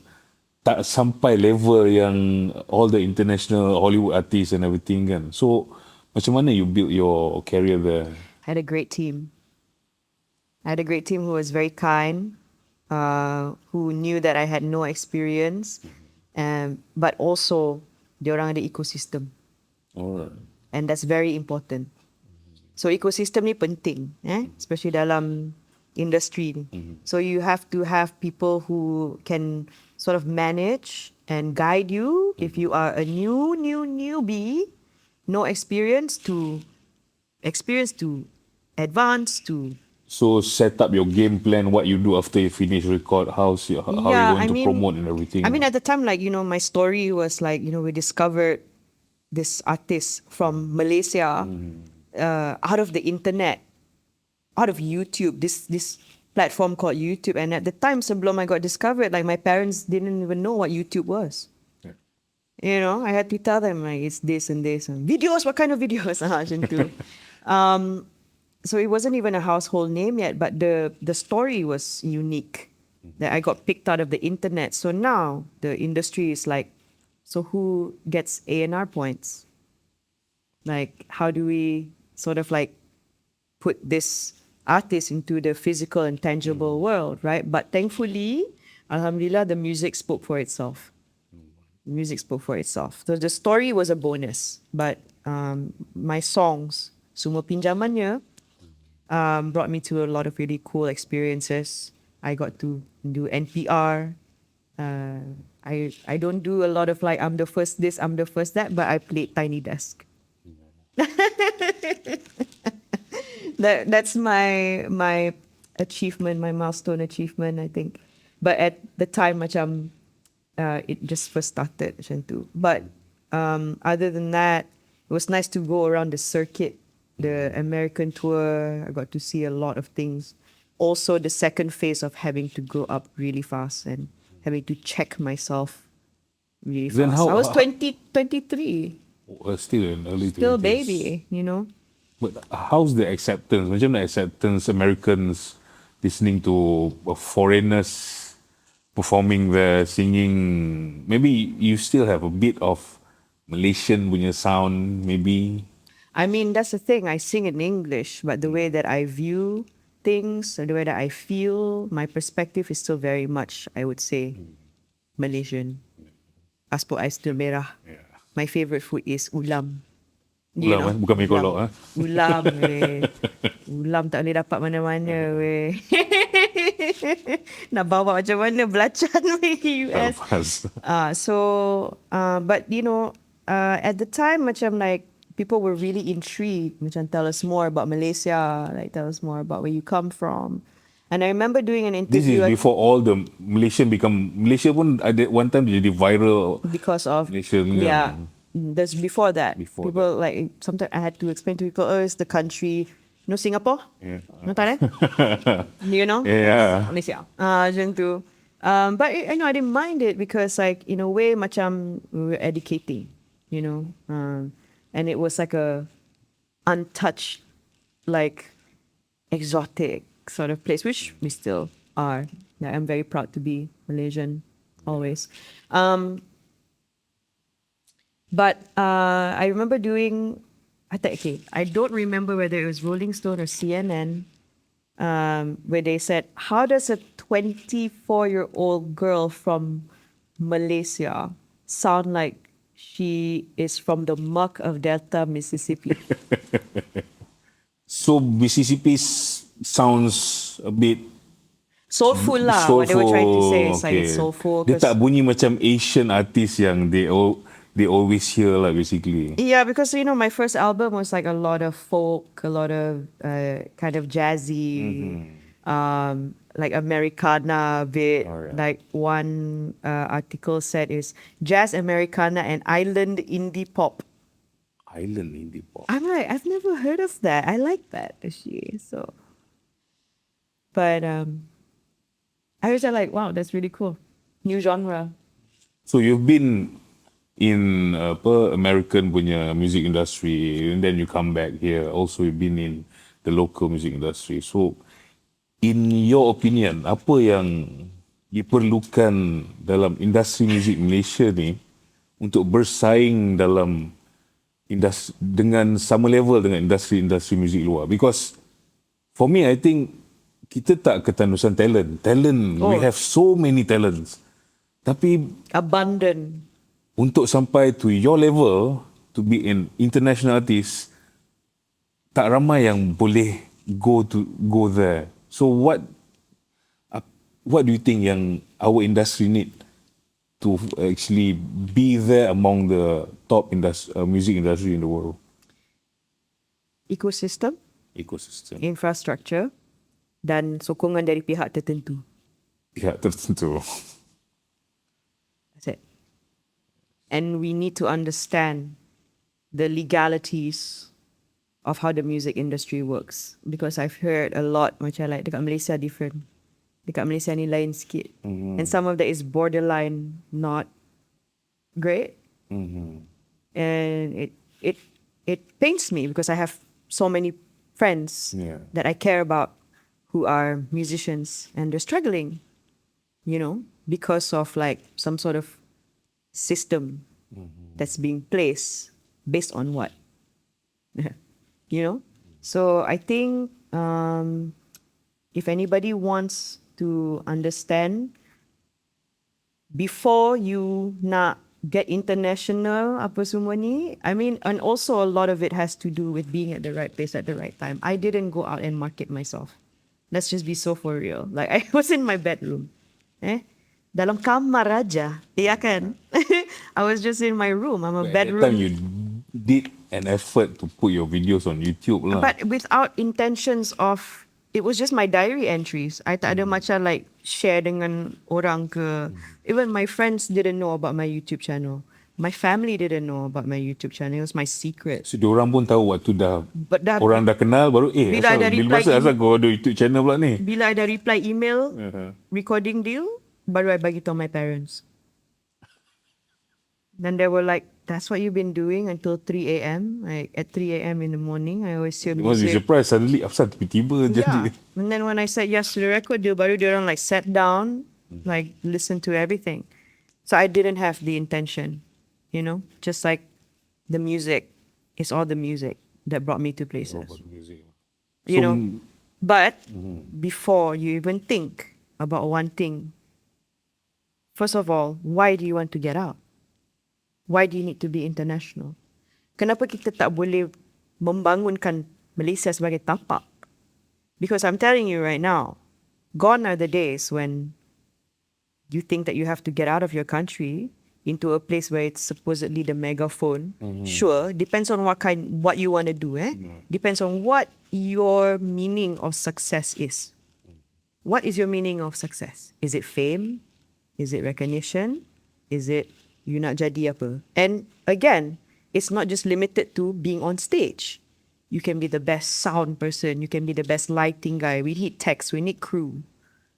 tak sampai level yang all the international Hollywood artists and everything kan. So macam mana you build your career there? I had a great team. I had a great team who was very kind, who knew that I had no experience, but also diorang ada ecosystem, Alright. and that's very important. So ecosystem ni penting, especially dalam industry ni. So you have to have people who can sort of manage and guide you if you are a newbie, no experience to advance to. So set up your game plan, what you do after you finish record, how you going to promote and everything. I mean, at the time, like, my story was like, we discovered this artist from Malaysia out of the internet, out of YouTube, this platform called YouTube. And at the time, sebelum I got discovered, like, my parents didn't even know what YouTube was. Yeah. I had to tell them, like, it's this and this. And videos, what kind of videos? Macam tu. So it wasn't even a household name yet, but the story was unique, that I got picked out of the internet. So now the industry is like, so who gets A&R points? Like, how do we sort of like put this artist into the physical and tangible world, right? But thankfully, alhamdulillah, the music spoke for itself. Music spoke for itself. So the story was a bonus, but my songs, semua pinjamannya, brought me to a lot of really cool experiences. I got to do NPR. I don't do a lot of like, I'm the first this, I'm the first that, but I played Tiny Desk. That's my achievement, my milestone achievement, I think. But at the time, macam, it just first started, macam tu. But other than that, it was nice to go around the circuit, the American tour. I got to see a lot of things. Also, the second phase of having to grow up really fast and having to check myself really Then fast. how- I was how- 23, Still in early 20s. still baby, But how's the acceptance? Macam the acceptance Americans listening to foreigners performing there, singing? Maybe you still have a bit of Malaysian punya sound, maybe. I mean, that's the thing. I sing in English, but the way that I view things, the way that I feel, my perspective is still very much, I would say, Malaysian. Aspok ais telur merah. Yeah. My favorite food is ulam. Ulam, bukan mi kolok, Ulam, weh. Ulam tak boleh dapat mana-mana, weh. Nak bawa macam mana belacan weh US. But at the time, macam like, people were really intrigued. Macam, tell us more about Malaysia. Like, tell us more about where you come from. And I remember doing an This interview is before all the Malaysia pun ada one time jadi viral. because of Malaysia, yeah. That's before that. Before people like, sometimes I had to explain to people, it's the country. Singapore? Yeah. Thailand? Yeah. Malaysia. Macam tu. But I didn't mind it because, like, in a way, macam we were educating, and it was like a untouched, like, exotic sort of place, which we still are. Yeah, I'm very proud to be Malaysian, always. But I remember doing, I don't remember whether it was Rolling Stone or CNN, where they said, how does a 24-year-old girl from Malaysia sound like she is from the muck of Delta, Mississippi? So Mississippi sounds a bit Soulful lah. What they were trying to say is like it's soulful. Dia tak bunyi macam Asian artist yang they always hear lah, basically. Yeah, because my first album was like a lot of folk, a lot of kind of jazzy, like Americana bit. Alright. Like one article said is jazz Americana and island indie pop. Island indie pop. I'm like, I've never heard of that. I like that actually. So, but I was like, wow, that's really cool. New genre. So you've been in American punya music industry, and then you come back here. Also, you've been in the local music industry. So, in your opinion, apa yang diperlukan dalam industri muzik Malaysia ni untuk bersaing dalam dengan sama level dengan industri-industri muzik luar? Because for me, I think kita tak ketandusan talent. We have so many talents. Tapi Abundant. untuk sampai to your level, to be an international artist, tak ramai yang boleh go there. So what do you think yang our industry need to actually be there among the top music industry in the world? Ecosystem, infrastructure, dan sokongan dari pihak tertentu. Pihak tertentu. That's it. And we need to understand the legalities of how the music industry works. Because I've heard a lot, macam like dekat Malaysia different. Dekat Malaysia ni lain sikit. And some of that is borderline not great. And it pains me because I have so many friends that I care about who are musicians and they're struggling, because of like some sort of system that's being placed based on what? So I think if anybody wants to understand, before you nak get international apa semua ni, I mean, and also a lot of it has to do with being at the right place at the right time. I didn't go out and market myself. Let's just be so for real. Like, I was in my bedroom. Dalam kamar aja. Ya kan? I was just in my room. I'm a bedroom. At that time you did an effort to put your videos on YouTube lah. But without intentions of, it was just my diary entries. I tak ada macam like share dengan orang ke. Even my friends didn't know about my YouTube channel. My family didn't know about my YouTube channel. It was my secret. So diorang pun tahu waktu orang dah kenal baru bila asal kau ada YouTube channel pula ni. Bila ada reply email, recording deal, baru I bagi tahu my parents. Then they were like, that's what you've been doing until 3 a.m. Like at 3 a.m. in the morning, I always hear Was you music. surprised suddenly asal tiba-tiba jadi? And then when I said yes to the record deal, baru diorang like sat down, like listen to everything. So I didn't have the intention, just like the music is all the music that brought me to places. But before you even think about one thing, first of all, why do you want to get out? Why do you need to be international? Kenapa kita tak boleh membangunkan Malaysia sebagai tapak? Because I'm telling you right now, gone are the days when you think that you have to get out of your country into a place where it's supposedly the megaphone. Sure, depends on what you want to do. Depends on what your meaning of success is. What is your meaning of success? Is it fame? Is it recognition? Is it you nak jadi apa? And again, it's not just limited to being on stage. You can be the best sound person. You can be the best lighting guy. We need techs. We need crew.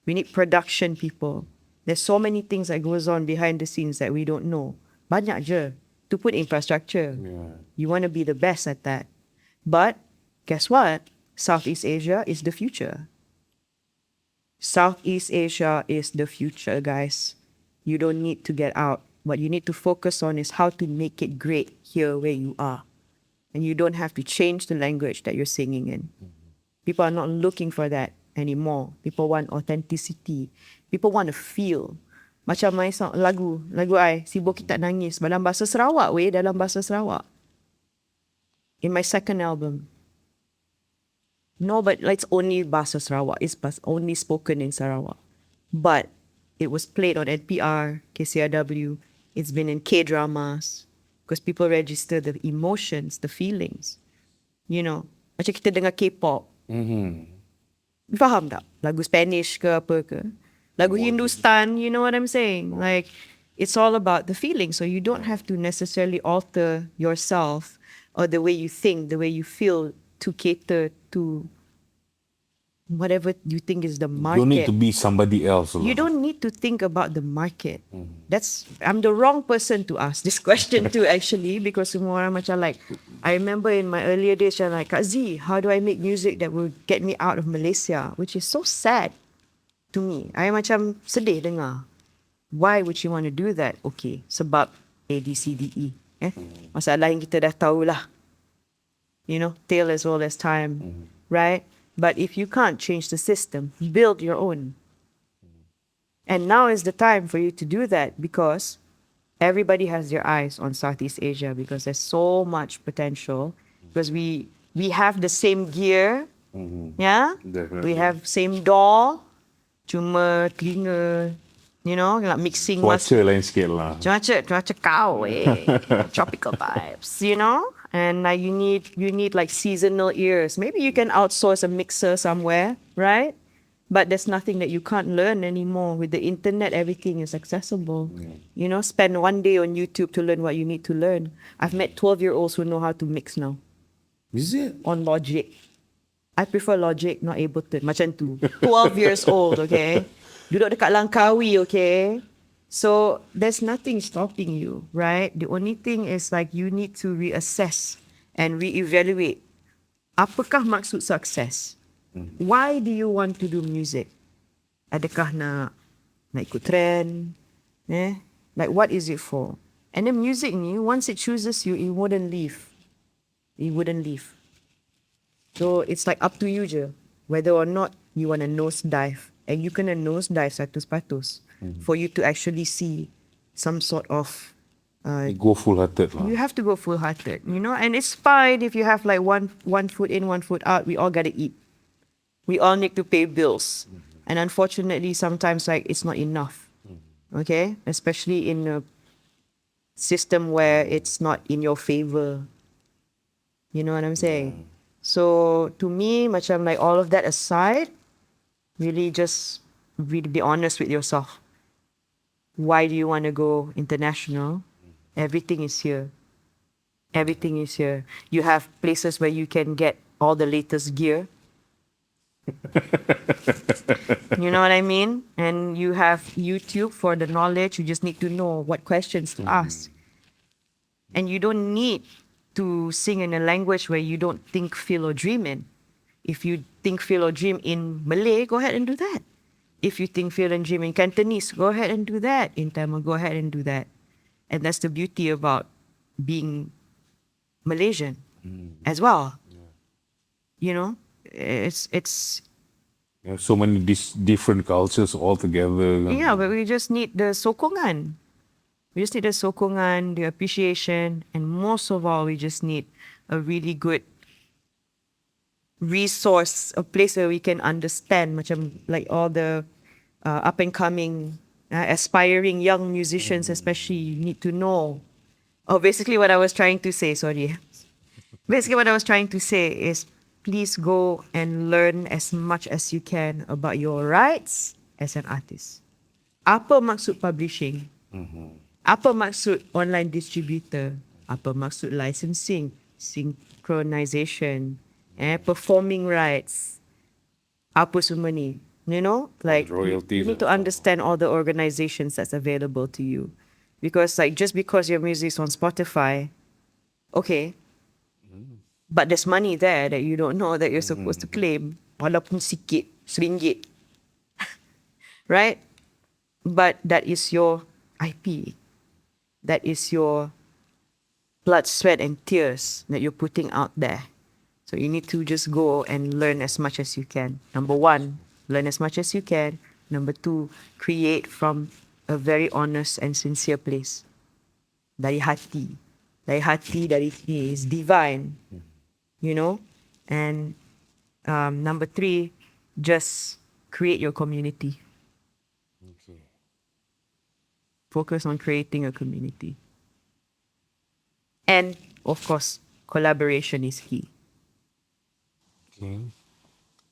We need production people. There's so many things that goes on behind the scenes that we don't know. Banyak je. To put infrastructure. You want to be the best at that. But guess what? Southeast Asia is the future. Southeast Asia is the future, guys. You don't need to get out. What you need to focus on is how to make it great here where you are. And you don't have to change the language that you're singing in. People are not looking for that anymore. People want authenticity. People want to feel. Macam my song, lagu I, Sibuk Kita Nangis, dalam bahasa Sarawak dalam bahasa Sarawak. In my second album. No, but it's only bahasa Sarawak. It's only spoken in Sarawak. But it was played on NPR, KCRW. It's been in K-dramas. Because people register the emotions, the feelings. Macam kita dengar K-pop. Faham tak? Lagu Spanish ke apa ke? Lagu Hindustan, you know what I'm saying? Like, it's all about the feeling. So you don't have to necessarily alter yourself or the way you think, the way you feel to cater to whatever you think is the market. You don't need to be somebody else. You don't need to think about the market. I'm the wrong person to ask this question to actually, because semua orang macam like, I remember in my earlier days, I'm like, Kak Z, how do I make music that will get me out of Malaysia? Which is so sad to me. I macam sedih dengar. Why would you want to do that? Okay, sebab A, D, C, D, E. Masalah yang kita dah tahulah. You know, tale as old as time, right? But if you can't change the system, build your own. And now is the time for you to do that, because everybody has their eyes on Southeast Asia, because there's so much potential, because we have the same gear, yeah? Definitely. We have same doll, cuma telinga, you know, like mixing. Cuaca lain sikit lah. Cuaca kau, tropical vibes, you know? And you need like seasonal ears. Maybe you can outsource a mixer somewhere, right? But there's nothing that you can't learn anymore. With the internet, everything is accessible. You know, spend one day on YouTube to learn what you need to learn. I've met 12-year-olds who know how to mix now. Is it? On Logic. I prefer Logic, not Ableton. Macam tu. 12 years old, okay? Duduk dekat Langkawi, okay? So there's nothing stopping you, right? The only thing is like you need to reassess and reevaluate. Apakah maksud sukses? Why do you want to do music? Adakah nak ikut trend? Like what is it for? And then music ni, once it chooses you, it wouldn't leave. It wouldn't leave. So it's like up to you je, whether or not you want to nosedive. And you kena nosedive 100% for you to actually see some sort of... Go full-hearted lah. You have to go full-hearted, you know? And it's fine if you have like one foot in, 1 foot out. We all got to eat. We all need to pay bills. And unfortunately, sometimes like it's not enough. Okay? Especially in a system where it's not in your favor. You know what I'm saying? So to me, macam like all of that aside, really just really be honest with yourself. Why do you want to go international? Everything is here. Everything is here. You have places where you can get all the latest gear. You know what I mean? And you have YouTube for the knowledge. You just need to know what questions to ask. And you don't need to sing in a language where you don't think, feel, or dream in. If you think, feel, or dream in Malay, go ahead and do that. If you think, feel, and dream in Cantonese, go ahead and do that. In Tamil, go ahead and do that. And that's the beauty about being Malaysian as well. You know, it's so many different cultures all together. Yeah, but we just need the sokongan. We just need the sokongan, the appreciation, and most of all, we just need a really good resource, a place where we can understand, macam like all the up and coming, aspiring young musicians, especially, you need to know. Basically what I was trying to say, Basically what I was trying to say is, please go and learn as much as you can about your rights as an artist. Apa maksud publishing? Apa maksud online distributor? Apa maksud licensing, synchronization, performing rights? Apa semua ni? You know, like royalties. You need to understand all the organizations that's available to you. Because like just because your music is on Spotify, okay, but there's money there that you don't know that you're supposed to claim, walaupun sikit, RM1. Right? But that is your IP. That is your blood, sweat, and tears that you're putting out there. So you need to just go and learn as much as you can. Number one, learn as much as you can. Number two, create from a very honest and sincere place. Dari hati. Dari hati, dari hati is divine. You know? And number three, just create your community. Okay. Focus on creating a community. And, of course, collaboration is key. Okay.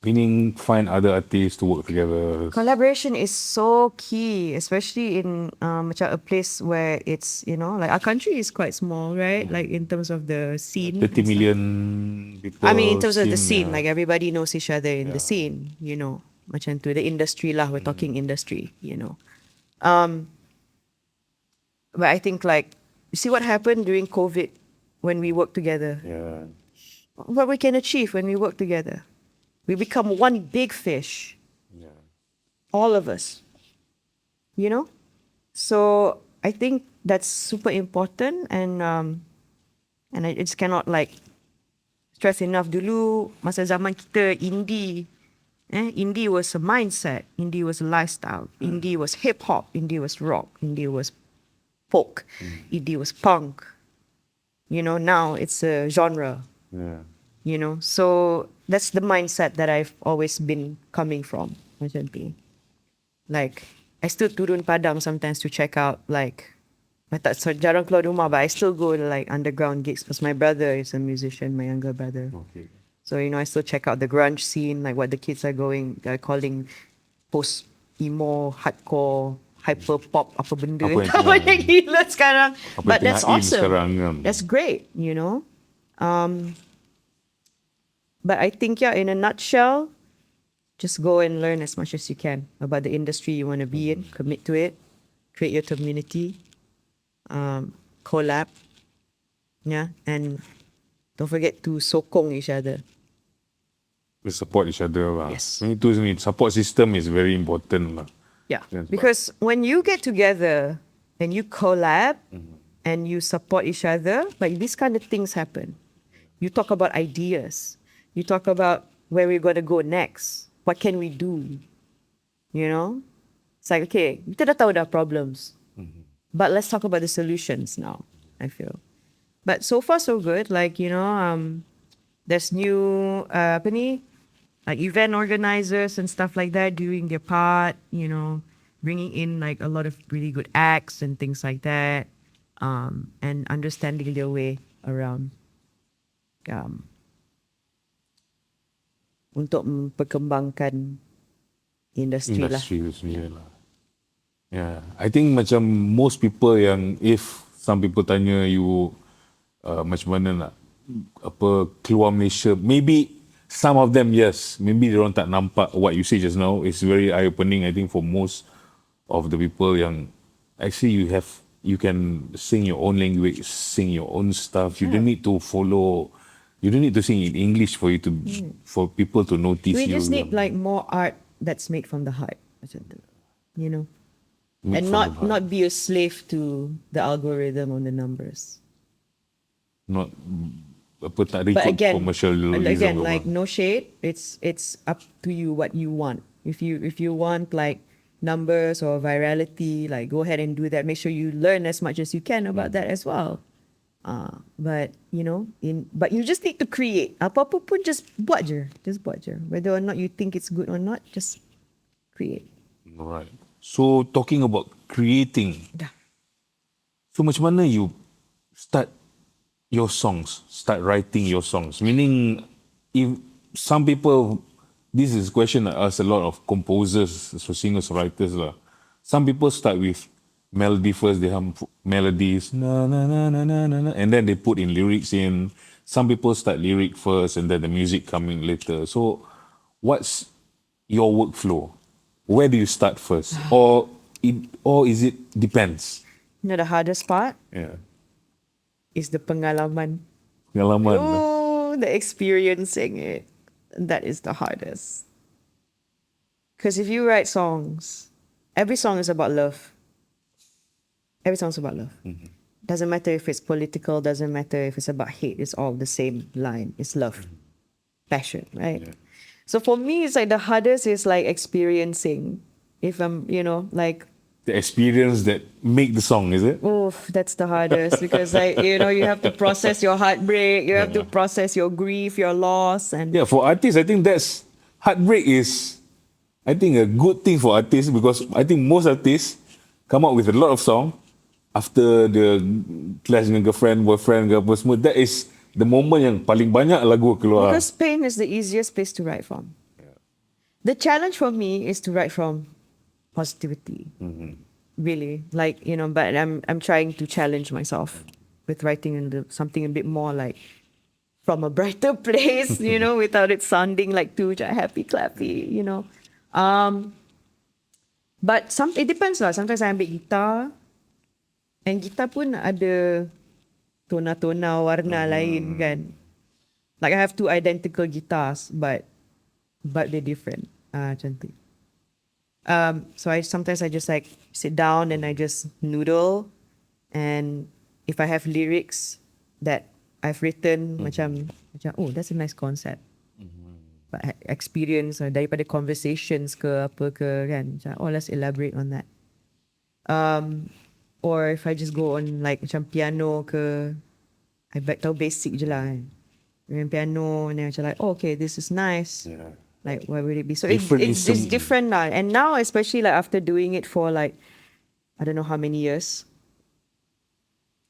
Meaning find other artists to work together. Collaboration is so key, especially in macam a place where it's, like our country is quite small, right? Like in terms of the scene. 30 and stuff. million people. I mean, in terms of the scene, scene, like everybody knows each other in the scene, macam tu, the industry lah, we're talking industry, But I think like, you see what happened during COVID when we work together? Yeah. What we can achieve when we work together. We become one big fish. Yeah. All of us. So I think that's super important, and I just cannot like stress enough. Dulu masa zaman kita indie, indie was a mindset, indie was a lifestyle, indie was hip hop, indie was rock, indie was folk, indie was punk. Now it's a genre. Yeah. So that's the mindset that I've always been coming from. Macam tu. Like, I still turun Padang sometimes to check out, like, I tak jarang keluar rumah, but I still go to like underground gigs because my brother is a musician, my younger brother. Okay. So, I still check out the grunge scene, like what the kids are calling post emo, hardcore, hyper pop, apa benda. Apa yang Gila sekarang. Apa But yang that's tengah in awesome. sekarang, kan? That's great, But I think, in a nutshell, just go and learn as much as you can about the industry you want to be in, commit to it, create your community, collab, and don't forget to sokong each other. We support each other lah. Yes. Itu support system is very important lah. Yeah, Yes, because when you get together and you collab and you support each other, like these kind of things happen. You talk about ideas. You talk about where we're going to go next. What can we do? It's like, okay, kita dah tahu dah problems. But let's talk about the solutions now, I feel. But so far, so good. Like, there's new, like event organizers and stuff like that doing their part, bringing in like a lot of really good acts and things like that, and understanding their way around untuk memperkembangkan industri lah. Industry itu sendiri lah. Yeah, I think macam most people yang, if some people tanya you macam mana nak keluar Malaysia, maybe some of them yes, maybe diorang tak nampak what you say just now. It's very eye-opening, I think, for most of the people yang actually you can sing your own language, sing your own stuff. You don't need to follow. You don't need to sing in English for for people to notice you. We just need like more art that's made from the heart, Made and from the heart. not be a slave to the algorithm on the numbers. Not tak But ikut again, commercialism. like no shade. It's up to you what you want. If you want like numbers or virality, like go ahead and do that. Make sure you learn as much as you can about that as well. But but you just need to create. Apa-apa pun just buat je. Whether or not you think it's good or not, just create. Right. So talking about creating, Dah. so macam mana you start writing your songs? Meaning, if some people, this is a question I ask a lot of composers, so singers, writers lah. Some people start with melody first, they hum melodies, na na na na na na, and then they put in lyrics in. Some people start lyric first, and then the music coming later. So, what's your workflow? Where do you start first, or is it depends? The hardest part Yeah, is the pengalaman. pengalaman. Oh, the experiencing it. That is the hardest. Because if you write songs, every song is about love. Every song's about love. Doesn't matter if it's political, doesn't matter if it's about hate, it's all the same line. It's love. Passion, right? Yeah. So for me, it's like the hardest is like experiencing. If I'm, like, The experience that make the song, is it? oof, that's the hardest because like, you have to process your heartbreak, you have to process your grief, your loss, and Yeah, for artists, I think that's heartbreak is, I think, a good thing for artists, because I think most artists come out with a lot of song after the clash dengan girlfriend, boyfriend ke apa semua. That is the moment yang paling banyak lagu keluar. because pain is the easiest place to write from. The challenge for me is to write from positivity. Really, like, but I'm trying to challenge myself with writing something a bit more like from a brighter place, without it sounding like too happy clappy. But it depends lah. Sometimes I ambil gitar, and gitar pun ada tona-tona warna lain kan. Like I have two identical guitars, but they're different. Macam tu. So sometimes I just like sit down and I just noodle, and if I have lyrics that I've written macam oh, that's a nice concept. But experience daripada conversations ke apa ke kan, macam, oh, let's elaborate on that. Or if I just go on like macam piano ke, I tahu basic je lah kan. Main piano, and then macam like, oh, okay, this is nice. Yeah. Like, what would it be? So Different it's instrument. different now. And now, especially like after doing it for like, I don't know how many years.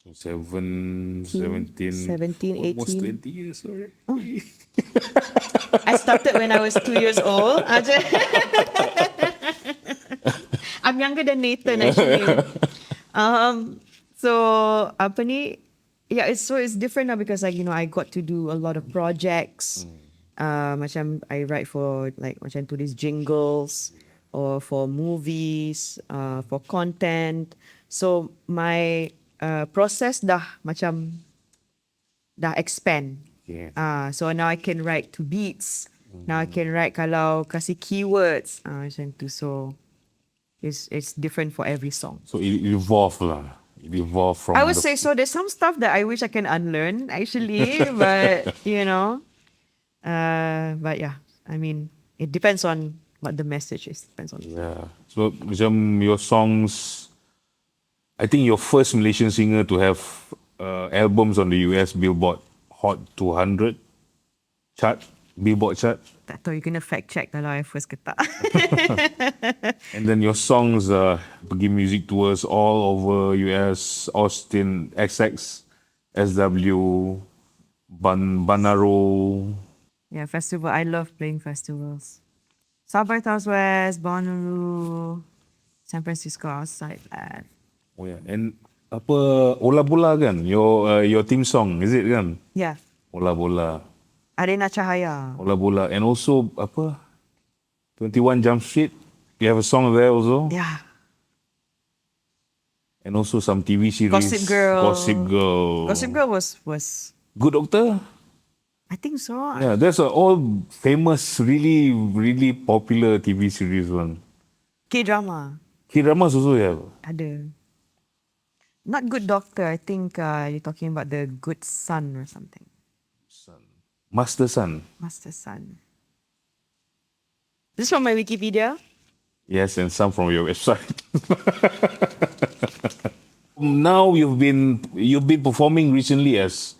17, 17, almost 18. 20 years already. I started when I was 2 years old. I'm younger than Nathan actually. So apa ni? Yeah, it's different now because like I got to do a lot of projects. Macam I write for like macam tulis jingles or for movies, for content. So my process dah expand. Yeah. So now I can write to beats. Now I can write kalau kasih keywords. Macam tu. So it's different for every song. So it evolved lah. It evolved from I would say so. There's some stuff that I wish I can unlearn actually, but but yeah, I mean, it depends on what the message is. Depends on. Yeah. So macam your songs, I think your first Malaysian singer to have albums on the US Billboard Hot 200 chart, Billboard chart. Tak tahu, you kena fact check kalau I first ke tak. And then your songs pergi music tours all over US, Austin, XX, SW, Banaro. Yeah, festival. I love playing festivals. South West, Bonnaroo, San Francisco outside that. Oh yeah, and apa Ola Bola kan? Your theme song, is it kan? Yeah, Ola Bola. Arena Cahaya. Ola Bola. And also apa 21 Jump Street. You have a song there also. Yeah. And also some TV series. Gossip Girl. Gossip Girl. Gossip Girl was Good Doctor. I think so. Yeah, that's all famous, really, really popular TV series one. K-drama. K-dramas also have. Ada. Not Good Doctor. I think you're talking about the Good Son or something. Master Son. Master Son. This is from my Wikipedia. Yes, and some from your website. Now you've been performing recently as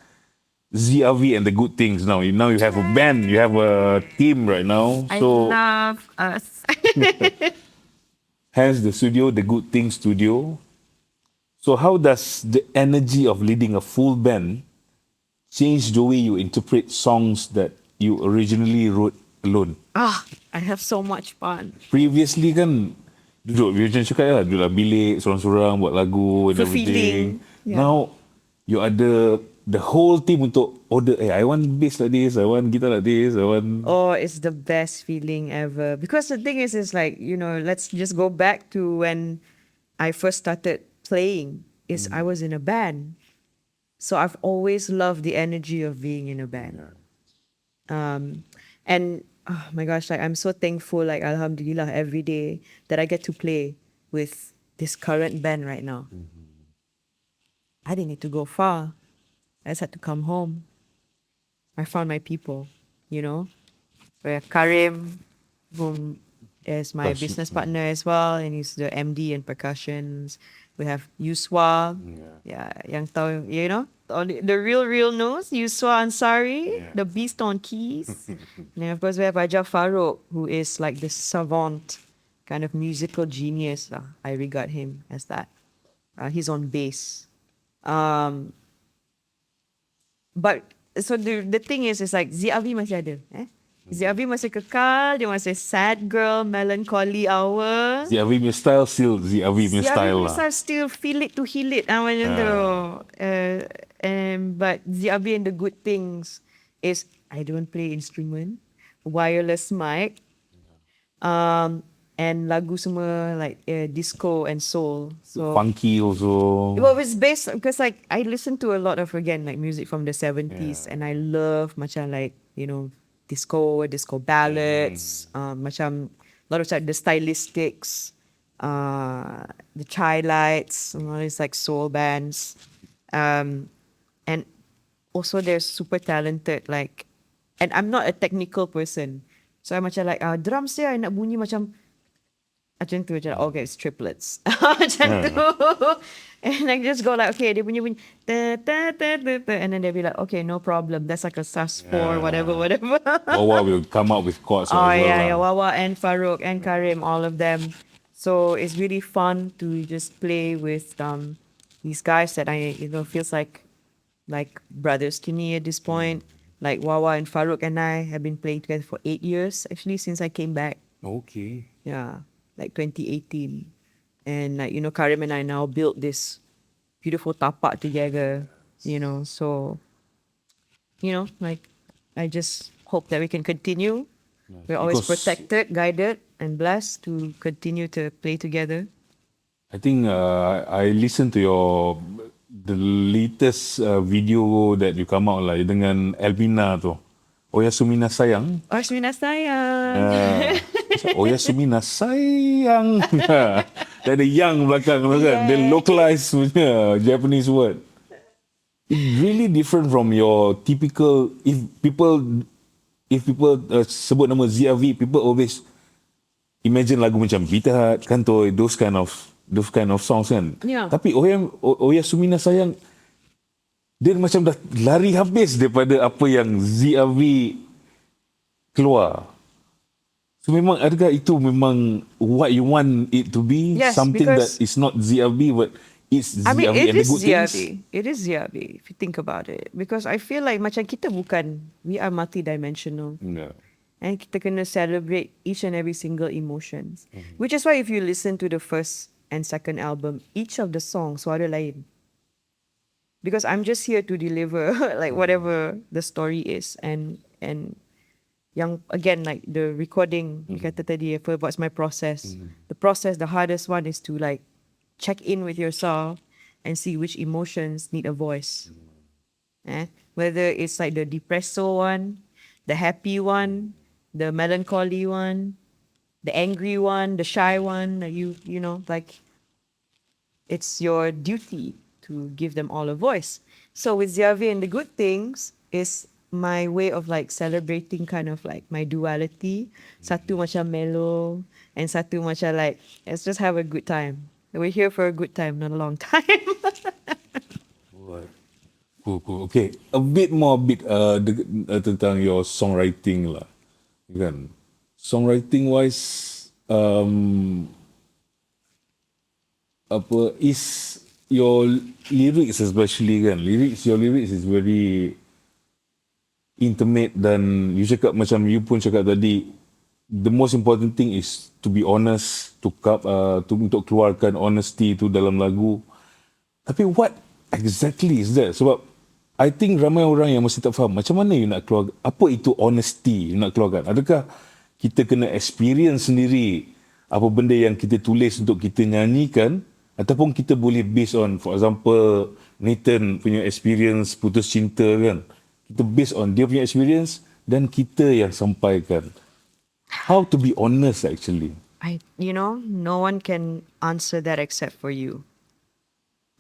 Zee Avi and the Good Things. Now you have a band, you have a team right now. I So love us. hence the studio, the Good Things Studio. So how does the energy of leading a full band change the way you interpret songs that you originally wrote alone? I have so much fun. Previously kan duduk macam cakap lah, duduk dalam bilik sorang-sorang buat lagu and Fulfilling. everything. Yeah. Now you ada the whole team untuk order, I want bass like this, I want guitar like this, I want. Oh, it's the best feeling ever. Because the thing is like, let's just go back to when I first started playing. I was in a band. So I've always loved the energy of being in a band. And oh my gosh, like I'm so thankful, like Alhamdulillah, every day that I get to play with this current band right now. I didn't need to go far. I just had to come home. I found my people, Where Karim, whom is my business partner as well, and he's the MD and percussions. We have Yuswa, yang tahu, the real knows, Yuswa Ansari, the beast on keys. And then of course we have Aja Farouk, who is like the savant, kind of musical genius. I regard him as that. He's on bass. But so the thing is like Zee Avi masih ada. Zee Avi masih kekal, dia masih sad girl, melancholy hour. Zee Avi punya style still Zee Avi punya Zee Avi style punya lah. style still feel it to heal it macam tu. But Zee Avi and the good things is I don't play instrument, wireless mic, and lagu semua like disco and soul. So Funky also. well, it's based because like I listen to a lot of again like music from the 70s, and I love macam like disco ballads, macam a lot of like the stylistics, the chai lights, all these like soul bands, and also they're super talented like, and I'm not a technical person, so I'm macam like drums dia I nak bunyi macam tu macam okay it's triplets macam tu, and I just go like okay dia bunyi ta, ta, ta, ta, ta, and then they'll be like okay no problem that's like a sus4 whatever Wawa will come up with chords oh as well yeah lah. Wawa and Farouk and Karim, all of them. So it's really fun to just play with these guys that I feels like brothers to me at this point. Like Wawa and Farouk and I have been playing together for 8 years actually since I came back. Okay. Yeah, like 2018. And like, Karim and I now built this beautiful tapak together, so, like, I just hope that we can continue. We're always Because protected, guided, and blessed to continue to play together. I think I listened to the latest video that you come out lah dengan Elvina tu. Oyasumina sayang. Asmina sayang. Oyasumina sayang. Dia ada yang belakang tu kan. Dia localized punya Japanese word. It's really different from your typical. If people sebut nama Zee Avi, people always imagine lagu macam Vita, Kantoi, those kind of songs kan. Yeah. Tapi Oyasumina sayang, dia macam dah lari habis daripada apa yang Zee Avi keluar. So memang adakah itu memang what you want it to be? Yes, Something because- that is not Zee Avi but it's Zee I mean, Avi it and the is good Zee things. Avi. It is Zee Avi, if you think about it. Because I feel like macam kita we are multidimensional. Yeah. And kita kena celebrate each and every single emotions. Which is why if you listen to the first and second album, each of the songs suara lain. Because I'm just here to deliver like whatever the story is, and yang again like the recording you kata tadi what's my process. The process, the hardest one is to like check in with yourself and see which emotions need a voice. Whether it's like the depresso one, the happy one, the melancholy one, the angry one, the shy one, like it's your duty to give them all a voice. So with Zee Avi and the good things is my way of like celebrating kind of like my duality. Satu macam mellow and satu macam like let's just have a good time. We're here for a good time, not a long time. Cool. Okay, a bit more tentang your songwriting lah. Kan? Songwriting wise, apa is your lyrics especially kan? Your lyrics is very intimate dan you pun cakap tadi, the most important thing is to be honest, untuk keluarkan honesty tu dalam lagu. Tapi what exactly is that? Sebab I think ramai orang yang masih tak faham macam mana you nak keluar, apa itu honesty you nak keluarkan. Adakah kita kena experience sendiri apa benda yang kita tulis untuk kita nyanyikan, ataupun kita boleh based on, for example, Nathan punya experience putus cinta kan, kita based on dia punya experience dan kita yang sampaikan. How to be honest actually? No one can answer that except for you.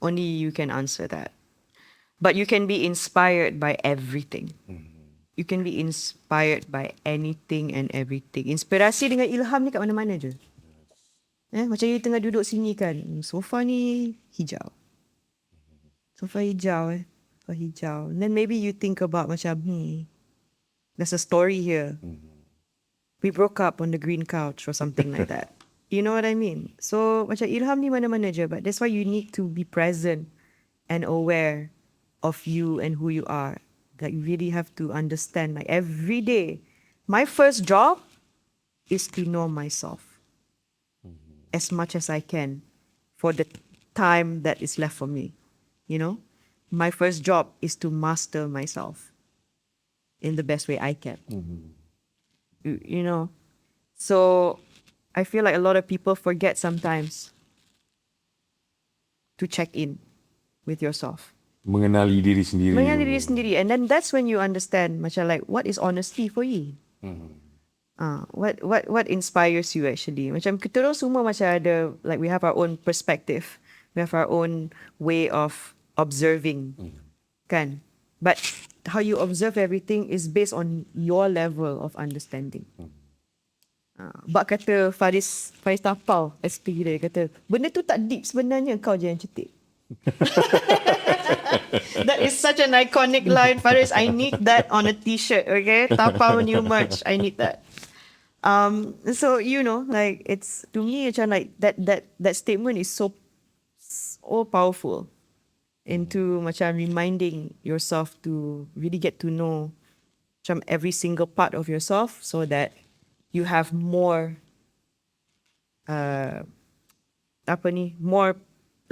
Only you can answer that. But you can be inspired by everything. You can be inspired by anything and everything. Inspirasi dengan ilham ni kat mana-mana je. Macam you tengah duduk sini kan, sofa ni hijau. Sofa hijau Sofa hijau. And then maybe you think about macam, there's a story here. We broke up on the green couch or something like that. You know what I mean? So macam ilham ni mana-mana je. But that's why you need to be present and aware of you and who you are. Like you really have to understand, like every day My first job is to know myself as much as I can for the time that is left for me. You know, my first job is to master myself in the best way I can. You know, so I feel like a lot of people forget sometimes to check in with yourself. Mengenali diri sendiri. Mengenali diri sendiri. And then that's when you understand macam like what is honesty for you. What inspires you actually. Macam kita orang semua macam ada, like we have our own perspective. We have our own way of observing. Kan? But how you observe everything is based on your level of understanding. Bak kata Faris Tapau, SP dia kata, benda tu tak deep sebenarnya, kau je yang cetek. That is such an iconic line, Faris. I need that on a t-shirt, okay? Tapau new merch, I need that. So you know, like it's, to me macam like that statement is so powerful into macam reminding yourself to really get to know macam every single part of yourself so that you have more more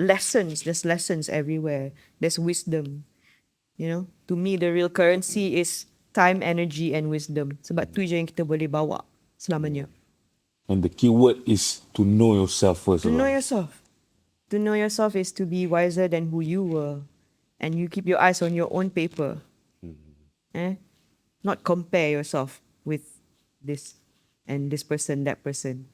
lessons. There's lessons everywhere. There's wisdom. You know, to me the real currency is time, energy and wisdom. Sebab tu je yang kita boleh bawa selamanya. And the key word is to know yourself first. To know yourself. To know yourself is to be wiser than who you were. And you keep your eyes on your own paper. Not compare yourself with this and this person, that person.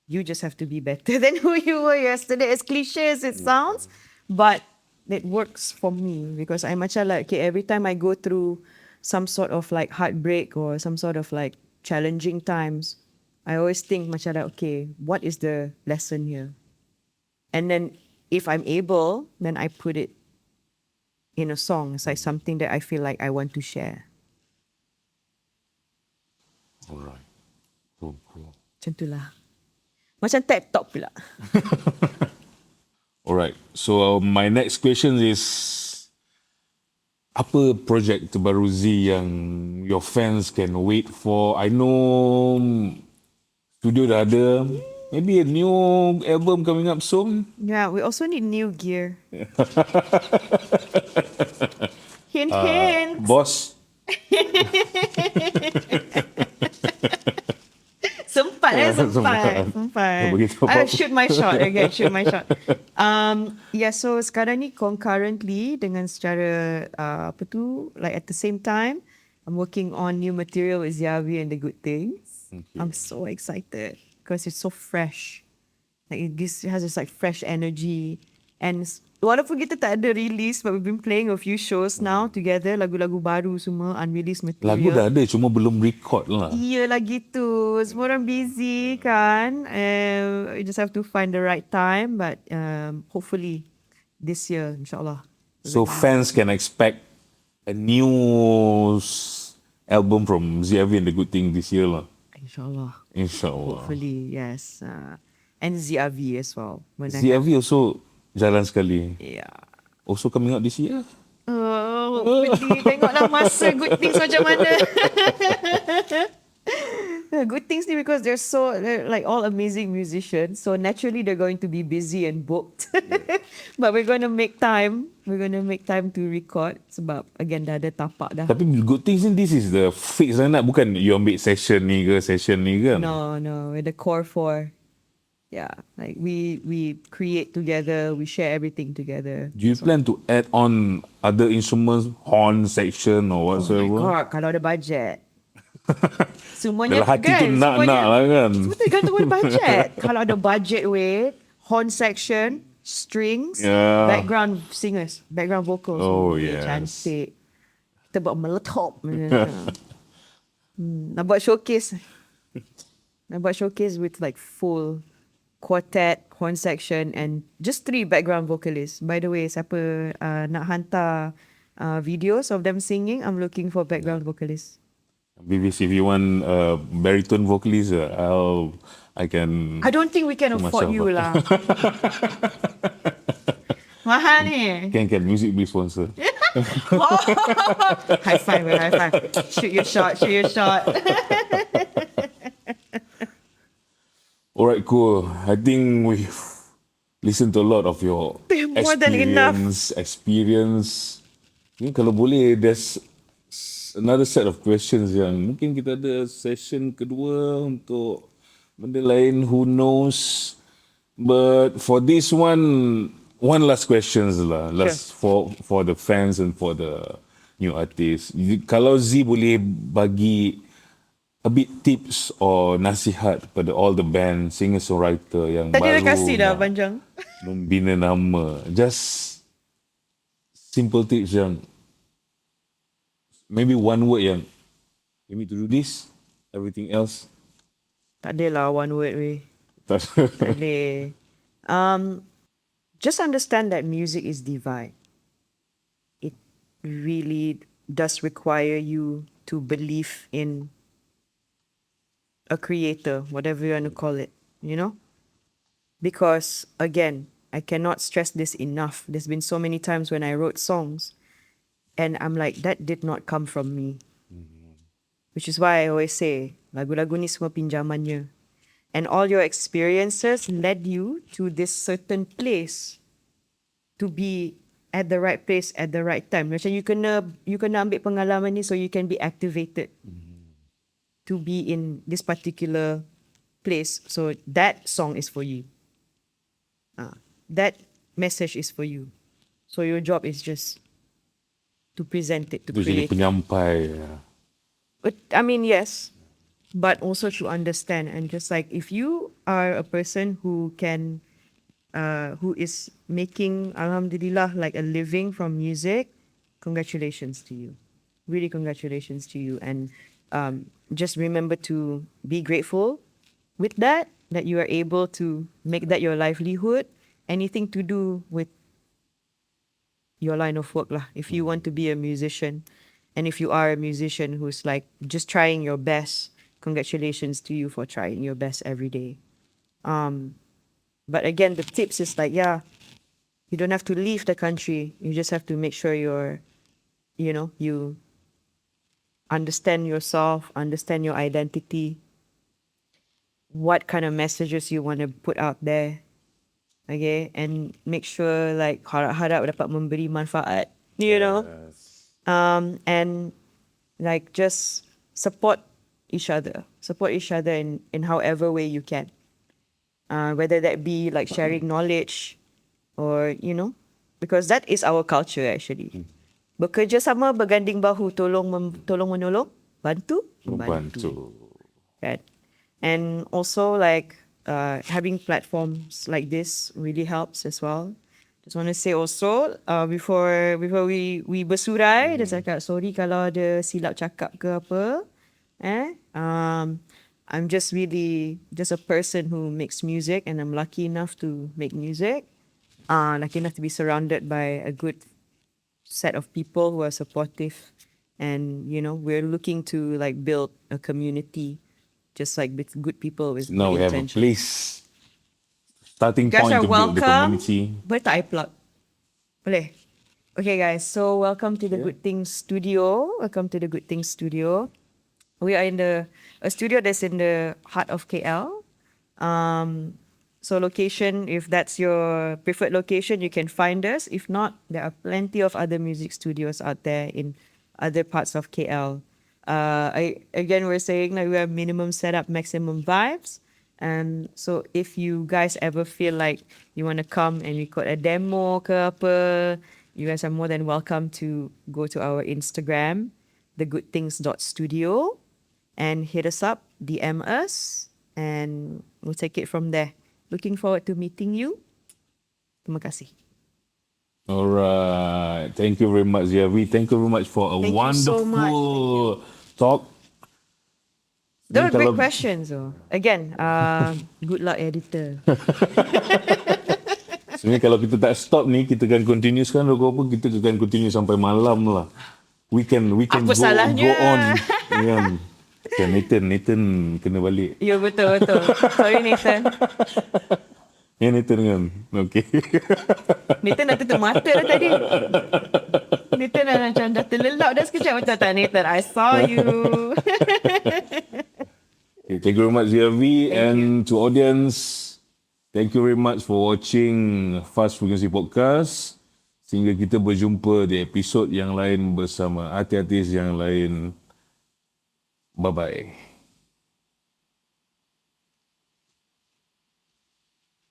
You just have to be better than who you were yesterday. As cliche as it sounds, but it works for me because I'm macam like, okay, every time I go through some sort of like heartbreak or some sort of like challenging times, I always think macam like, okay, what is the lesson here? And then if I'm able, then I put it in a song. It's like something that I feel like I want to share. Alright. Cool. Macam tu lah. Macam TED Talk pula. Alright. So my next question is, apa projek terbaru Zee yang your fans can wait for? I know studio dah ada. Maybe a new album coming up soon. Yeah, we also need new gear. Hint, hint. Boss. Sempat. I'll shoot my shot. Okay, shoot my shot. Yeah, so sekarang ni concurrently dengan secara like at the same time, I'm working on new material with Zee Avi and the Good Things. Okay. I'm so excited because it's so fresh. Like it has this like fresh energy, and walaupun kita tak ada release, but we've been playing a few shows now together, lagu-lagu baru semua, unreleased material. Lagu dah ada, cuma belum record lah. Iyalah gitu. Semua orang busy kan. You just have to find the right time, but hopefully this year, insyaAllah. So fans can expect a new album from Zee Avi and the Good Thing this year lah. InsyaAllah. Hopefully, yes. And Zee Avi as well. Zee Avi also jalan sekali. Yeah. Also coming out this year. Hopefully. Tengoklah masa Good Things macam mana. Good Things ni because they're like all amazing musicians. So naturally they're going to be busy and booked. But we're going to make time. We're going to make time to record. Sebab again dah ada tapak dah. Tapi Good Things ni, this is the fix lineup. Bukan you ambil session ni kan? No. With the core four. Yeah, like we create together, we share everything together. Do you plan to add on other instruments, horn section or whatsoever? Oh my God, kalau ada budget. Semuanya dalam hati kan, tu nak lah kan. Semua tergantung pada budget. Kalau ada budget horn section, strings, background singers, background vocals. Oh yes. Cantik. Kita buat meletop. Nak buat showcase. With like full quartet, horn section and just 3 background vocalists. By the way, siapa nak hantar videos of them singing, I'm looking for background vocalists. BBC, if you want baritone vocalist, I can. I don't think we can afford you lah. Mahal ni. Can music be sponsor. High five, high five. Shoot your shot, shoot your shot. Alright, cool. I think we've listened to a lot of your More than enough. experience. Ni kalau boleh, there's another set of questions yang mungkin kita ada session kedua untuk benda lain, who knows. But for this one last questions lah. Last for the fans and for the new artists. Kalau Z boleh bagi a bit tips or nasihat pada all the band, singer-songwriter yang Tadi baru dah kasih dah nak panjang. membina nama. Just simple tips yang maybe one word yang you need to do this, everything else. Tak adalah one word weh. Tak Boleh. Just understand that music is divine. It really does require you to believe in a creator, whatever you want to call it, you know? Because, again, I cannot stress this enough. There's been so many times when I wrote songs and I'm like, that did not come from me. Which is why I always say, lagu-lagu ni semua pinjamannya. And all your experiences led you to this certain place to be at the right place at the right time. Macam you kena ambil pengalaman ni so you can be activated to be in this particular place. So that song is for you. That message is for you. So your job is just to present it, to tu jadi create it. penyampai. But, I mean, yes, but also to understand. And just like if you are a person who can, who is making, alhamdulillah, like a living from music, congratulations to you. Really congratulations to you. And just remember to be grateful with that you are able to make that your livelihood. Anything to do with your line of work lah. If you want to be a musician, and if you are a musician who's like just trying your best, congratulations to you for trying your best every day. But again, the tips is like, yeah, you don't have to leave the country. You just have to make sure you understand yourself, understand your identity, what kind of messages you want to put out there. Okay, and make sure like harap-harap dapat memberi manfaat, you know. And like just support each other in however way you can, whether that be like sharing knowledge or because that is our culture actually. Bekerja sama, berganding bahu, tolong menolong, bantu. Right. And also like having platforms like this really helps as well. Just want to say also before we bersurai, dia cakap sorry kalau ada silap cakap ke apa. I'm just really just a person who makes music, and I'm lucky enough to make music. Lucky enough to be surrounded by a good set of people who are supportive, and we're looking to like build a community, just like with good people with Now we good have a intention. place, starting You guys point are to build the welcome. community. Boleh tak I plug? Boleh. Okay guys, so welcome to the Good Things Studio. Welcome to the Good Things Studio. We are in a studio that's in the heart of KL. So location, if that's your preferred location, you can find us. If not, there are plenty of other music studios out there in other parts of KL. We're saying that we have minimum setup, maximum vibes. And so if you guys ever feel like you want to come and record a demo ke apa, you guys are more than welcome to go to our Instagram, thegoodthings.studio, and hit us up, DM us, and we'll take it from there. Looking forward to meeting you. Terima kasih. Alright, thank you very much, Zee Avi. Thank you very much for a Thank you so much. wonderful talk. There were great Kalau- questions though. Again, good luck editor. Sebenarnya kalau kita tak stop ni, kita akan continue sekarang apa, kita akan continue sampai malam lah. We can Apa go salahnya? on. Kan? Okay, Nathan kena balik. Ya betul. Sorry Nathan. Ya Nathan kan. Okay. Nathan dah tutup mata dah tadi. Nathan dah macam dah terlelap dah sekejap. Macam tak Nathan, I saw you. Okay, thank you very much, Zee Avi. And to audience, thank you very much for watching Fast Frequency Podcast. Sehingga kita berjumpa di episod yang lain bersama artis-artis yang lain. Bye-bye.